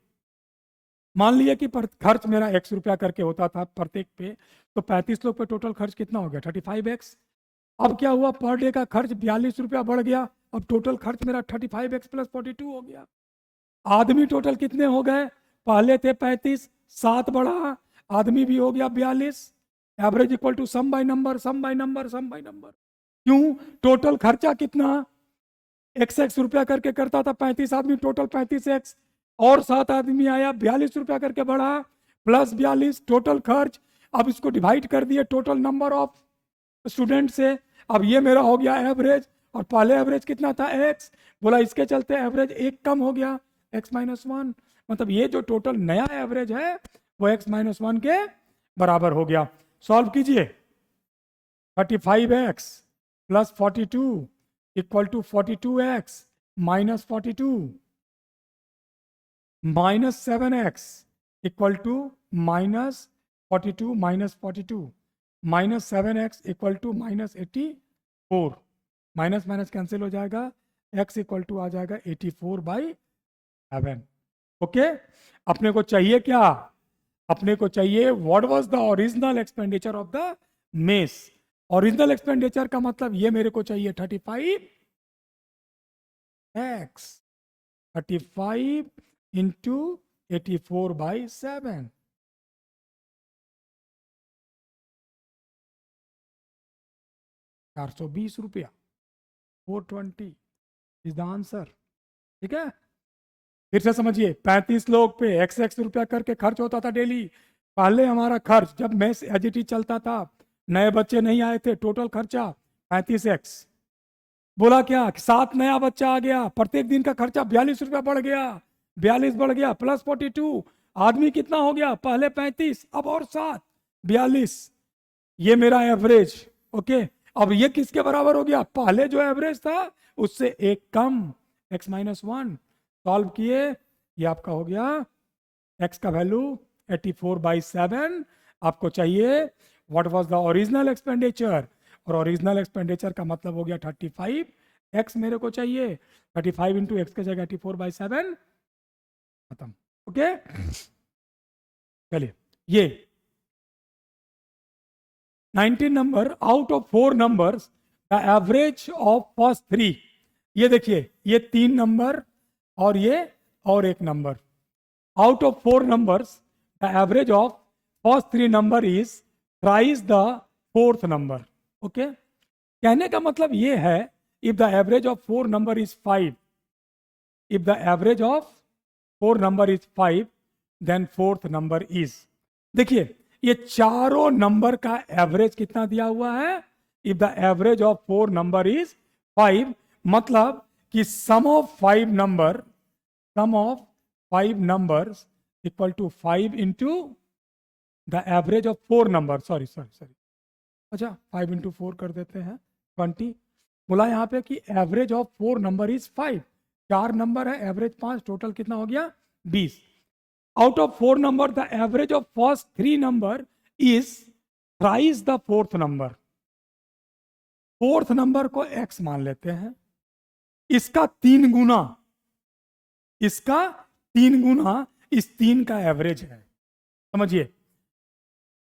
मान लिया कि खर्च मेरा ₹1 करके होता था प्रत्येक पे, तो 35 लोग पे टोटल खर्च कितना हो गया? 35x। अब क्या हुआ? पर डे का खर्च ₹42 बढ़ गया, अब टोटल खर्च मेरा 35x प्लस 42 हो गया। आदमी टोटल कितने हो गए? पहले थे 35, 7 बढ़ा, आदमी भी हो गया 42। Average equal to sum by number, sum by number, sum by number. क्यों? टोटल खर्चा कितना? x रुपया करके करता था 35 आदमी, टोटल 35x, और 7 आदमी आया, ₹42 करके बढ़ा, प्लस 42 टोटल खर्च। अब इसको डिवाइड कर दिए टोटल नंबर ऑफ स्टूडेंट से। अब ये मेरा हो गया एवरेज, और पहले एवरेज कितना था? x। बोला इसके चलते एवरेज 1 कम हो गया, x-1। मतलब ये जो टोटल नया एवरेज है वो x-1 के बराबर हो गया। सॉल्व कीजिए। 35x plus 42 equal to 42x minus 42 minus 7x equal to minus 42 minus 42 minus 7x equal to minus 84। Minus minus cancel हो जाएगा, x इक्वल टू आ जाएगा 84/7। ओके, अपने को चाहिए क्या? अपने को चाहिए what was the original expenditure of the mess. Original expenditure का मतलब ये मेरे को चाहिए 35x, 35 इंटू 84/7। 420 रुपया, 420 इज द आंसर। ठीक है, फिर से समझिए। 35 लोग पे x रुपया करके खर्च होता था डेली। पहले हमारा खर्च जब मेस एजीटी चलता था, नए बच्चे नहीं आए थे, टोटल खर्चा 35x। बोला क्या? 7 नया बच्चा आ गया, प्रत्येक दिन का खर्चा ₹42 बढ़ गया, 42 बढ़ गया प्लस 42। आदमी कितना हो गया? पहले 35, अब और 7, 42। ये मेरा एवरेज। ओके, अब ये किसके बराबर हो गया? पहले जो एवरेज था उससे 1 कम, x-1। सॉल्व किए, ये आपका हो गया x का वैल्यू 84/7। आपको चाहिए what was the original expenditure, और ओरिजिनल एक्सपेंडिचर का मतलब हो गया 35x मेरे को चाहिए, 35 इंटू एक्स की जगह 84/7 खत्म। ओके चलिए, ये 19 number, out of 4 numbers the average of first 3, ये देखिए ये 3 नंबर और ये और एक number, out of 4 numbers the average of first 3 number is thrice the fourth number. Okay, कहने का मतलब ये है, if the average of 4 number is 5, if the average of 4 number is 5 then fourth number is, देखिए ये चारों number का average कितना दिया हुआ है, if the average of 4 number is 5, मतलब कि sum of 5 number, sum of 5 numbers equal to 5 into the average of 4 number, sorry, अच्छा 5 इंटू 4 कर देते हैं 20, बोला यहाँ पे कि average of 4 number is 5, 4 number है, एवरेज 5, टोटल कितना हो गया 20। Out of 4 number the average of first 3 number is thrice the fourth number, fourth number को x मान लेते हैं, इसका 3 गुना, इसका 3 गुना इस 3 का एवरेज है। समझिए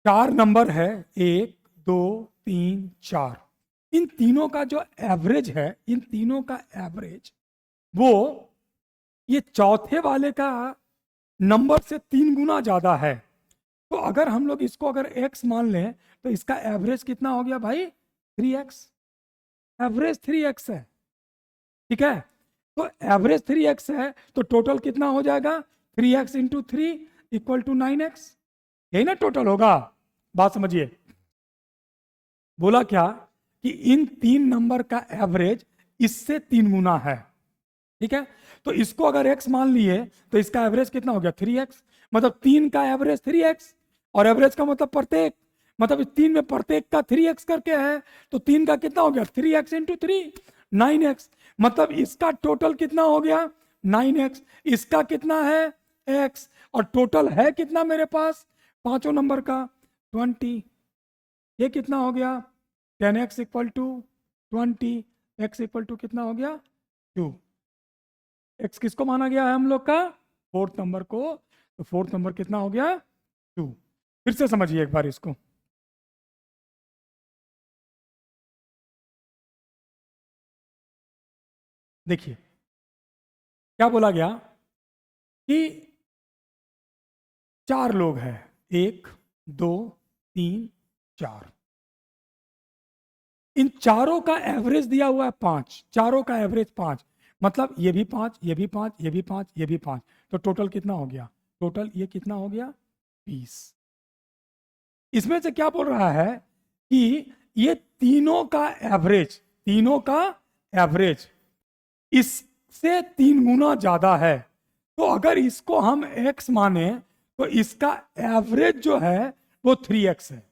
4 नंबर है, 1 2 3 4, इन तीनों का जो एवरेज है, इन तीनों का एवरेज वो ये चौथे वाले का नंबर से 3 गुना ज्यादा है। तो अगर हम लोग इसको अगर x मान लें तो इसका एवरेज कितना हो गया भाई 3x, एवरेज 3x है, ठीक है। तो एवरेज 3x है तो टोटल कितना हो जाएगा 3x into 3 equal to 9x, यही ना टोटल होगा। बात समझिए, बोला क्या कि इन 3 नंबर का एवरेज इससे 3 गुना है, ठीक है। तो इसको अगर x मान लिए तो इसका एवरेज कितना हो गया 3x, मतलब 3 का एवरेज 3x, और एवरेज का मतलब प्रत्येक, मतलब इस 3 में प्रत्येक का 3x करके है, तो 3 का कितना हो गया 3x इंटू 3 9x, मतलब इसका टोटल कितना हो गया 9x, इसका कितना है x, और टोटल है कितना मेरे पास पांचों नंबर का 20, ये कितना हो गया 10x equal to 20, x equal to कितना हो गया 2, x किसको माना गया है हम लोग का फोर्थ नंबर को, तो फोर्थ नंबर कितना हो गया 2। फिर से समझिए एक बार इसको, देखिए क्या बोला गया कि 4 लोग हैं, 1 2 3 4, इन चारों का एवरेज दिया हुआ है 5, चारों का एवरेज 5, मतलब ये भी 5, ये भी 5, ये भी 5, ये भी 5, तो टोटल कितना हो गया, टोटल ये कितना हो गया 20। इसमें से क्या बोल रहा है कि ये तीनों का एवरेज, तीनों का एवरेज इससे 3 गुना ज्यादा है, तो अगर इसको हम x माने तो इसका एवरेज जो है वो 3x है,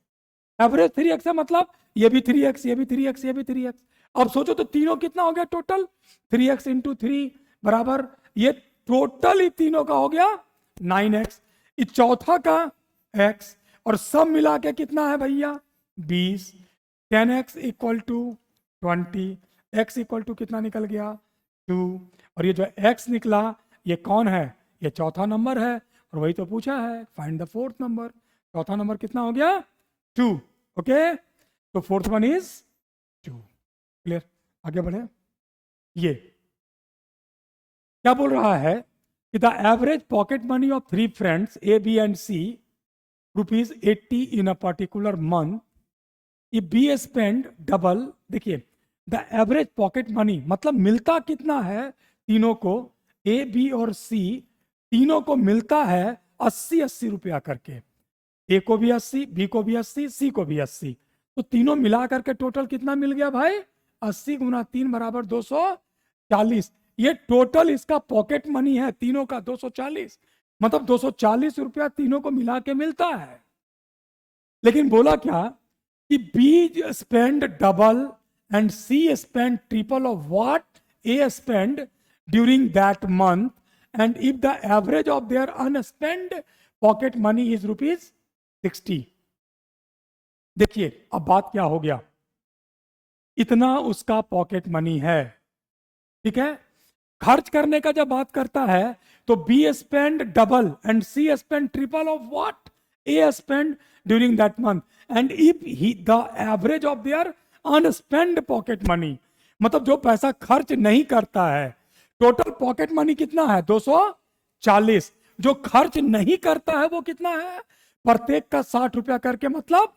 एवरेज 3x है, मतलब ये भी 3x, ये भी 3x, ये भी 3x। अब सोचो तो तीनों कितना हो गया टोटल 3x इंटू 3 बराबर, ये टोटल ही तीनों का हो गया 9x, इस चौथा का x, और सब मिला के कितना है भैया 20, 10x equal to 20, x equal to कितना निकल गया 2, और ये जो x निकला ये कौन है, ये चौथा नंबर है, और वही तो पूछा है फाइंड द फोर्थ नंबर, चौथा नंबर कितना हो गया 2। ओके, तो फोर्थ वन इज 2। क्लियर, आगे बढ़े। ये क्या बोल रहा है कि the average pocket money of 3 friends A B and C ₹80 in a particular month, if B spend double, देखिए द एवरेज पॉकेट मनी मतलब मिलता कितना है तीनों को, A B और C तीनों को मिलता है 80-80 रुपया करके, A को भी 80, B को भी 80, C को भी 80, तो तीनों मिला करके टोटल कितना मिल गया भाई 80 गुना 3 बराबर 240, ये टोटल इसका पॉकेट मनी है तीनों का 240, मतलब 240 रुपया तीनों को मिला के मिलता है। लेकिन बोला क्या कि B spend double and C spend triple of what A spend during that month, and if the average of their unspend pocket money is ₹60। देखिए अब बात क्या हो गया, इतना उसका पॉकेट मनी है, ठीक है। खर्च करने का जब बात करता है तो B spend double and C spend triple of what A spend during that month, and if he the average of their unspend pocket money, मतलब जो पैसा खर्च नहीं करता है, टोटल पॉकेट मनी कितना है 240, जो खर्च नहीं करता है वो कितना है, प्रत्येक का 60 रुपया करके, मतलब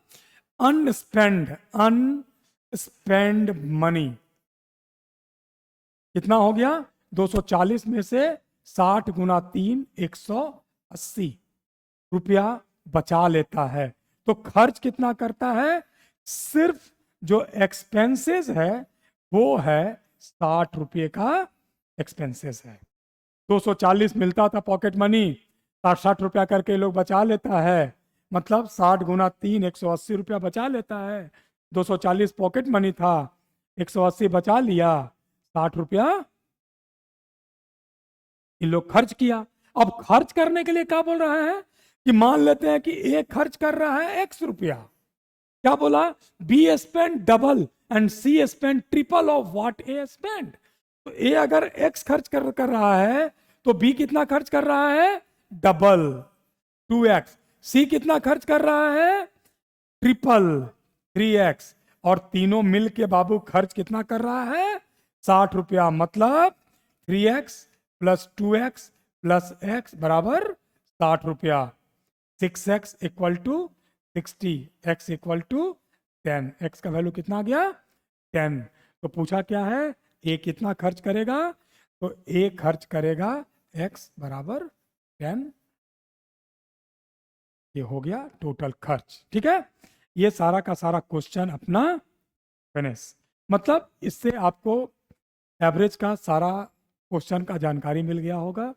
अनस्पेंड अनस्पेंड मनी कितना हो गया, 240 में से 60 गुना 3 180 रुपया बचा लेता है। तो खर्च कितना करता है, सिर्फ जो एक्सपेंसेस है वो है 60 रुपये का एक्सपेंसेस है। 240 मिलता था पॉकेट मनी, 60 रुपया करके लोग बचा लेता है, मतलब 60 गुना 3 180 रुपया बचा लेता है। 240 पॉकेट मनी था, 180 बचा लिया, 60 रुपया इन लोग खर्च किया। अब खर्च करने के लिए क्या बोल रहा है कि मान लेते हैं कि ए खर्च कर रहा है x रुपया, क्या बोला, B spend double and C spend triple of what A spend. तो ए अगर x खर्च कर रहा है तो बी कितना खर्च कर रहा है, डबल 2x, सी कितना खर्च कर रहा है, ट्रिपल 3x, और तीनों मिल के बाबू खर्च कितना कर रहा है, 60 रुपया, मतलब 3x plus 2x plus x बराबर 60 रुपया। 6x equal to 60, x equal to 10, x का वैल्यू कितना आ गया 10। तो पूछा क्या है, a कितना खर्च करेगा, तो a खर्च करेगा x बराबर 10, ये हो गया टोटल खर्च, ठीक है। ये सारा का सारा क्वेश्चन अपना फिनिश, मतलब इससे आपको एवरेज का सारा क्वेश्चन का जानकारी मिल गया होगा।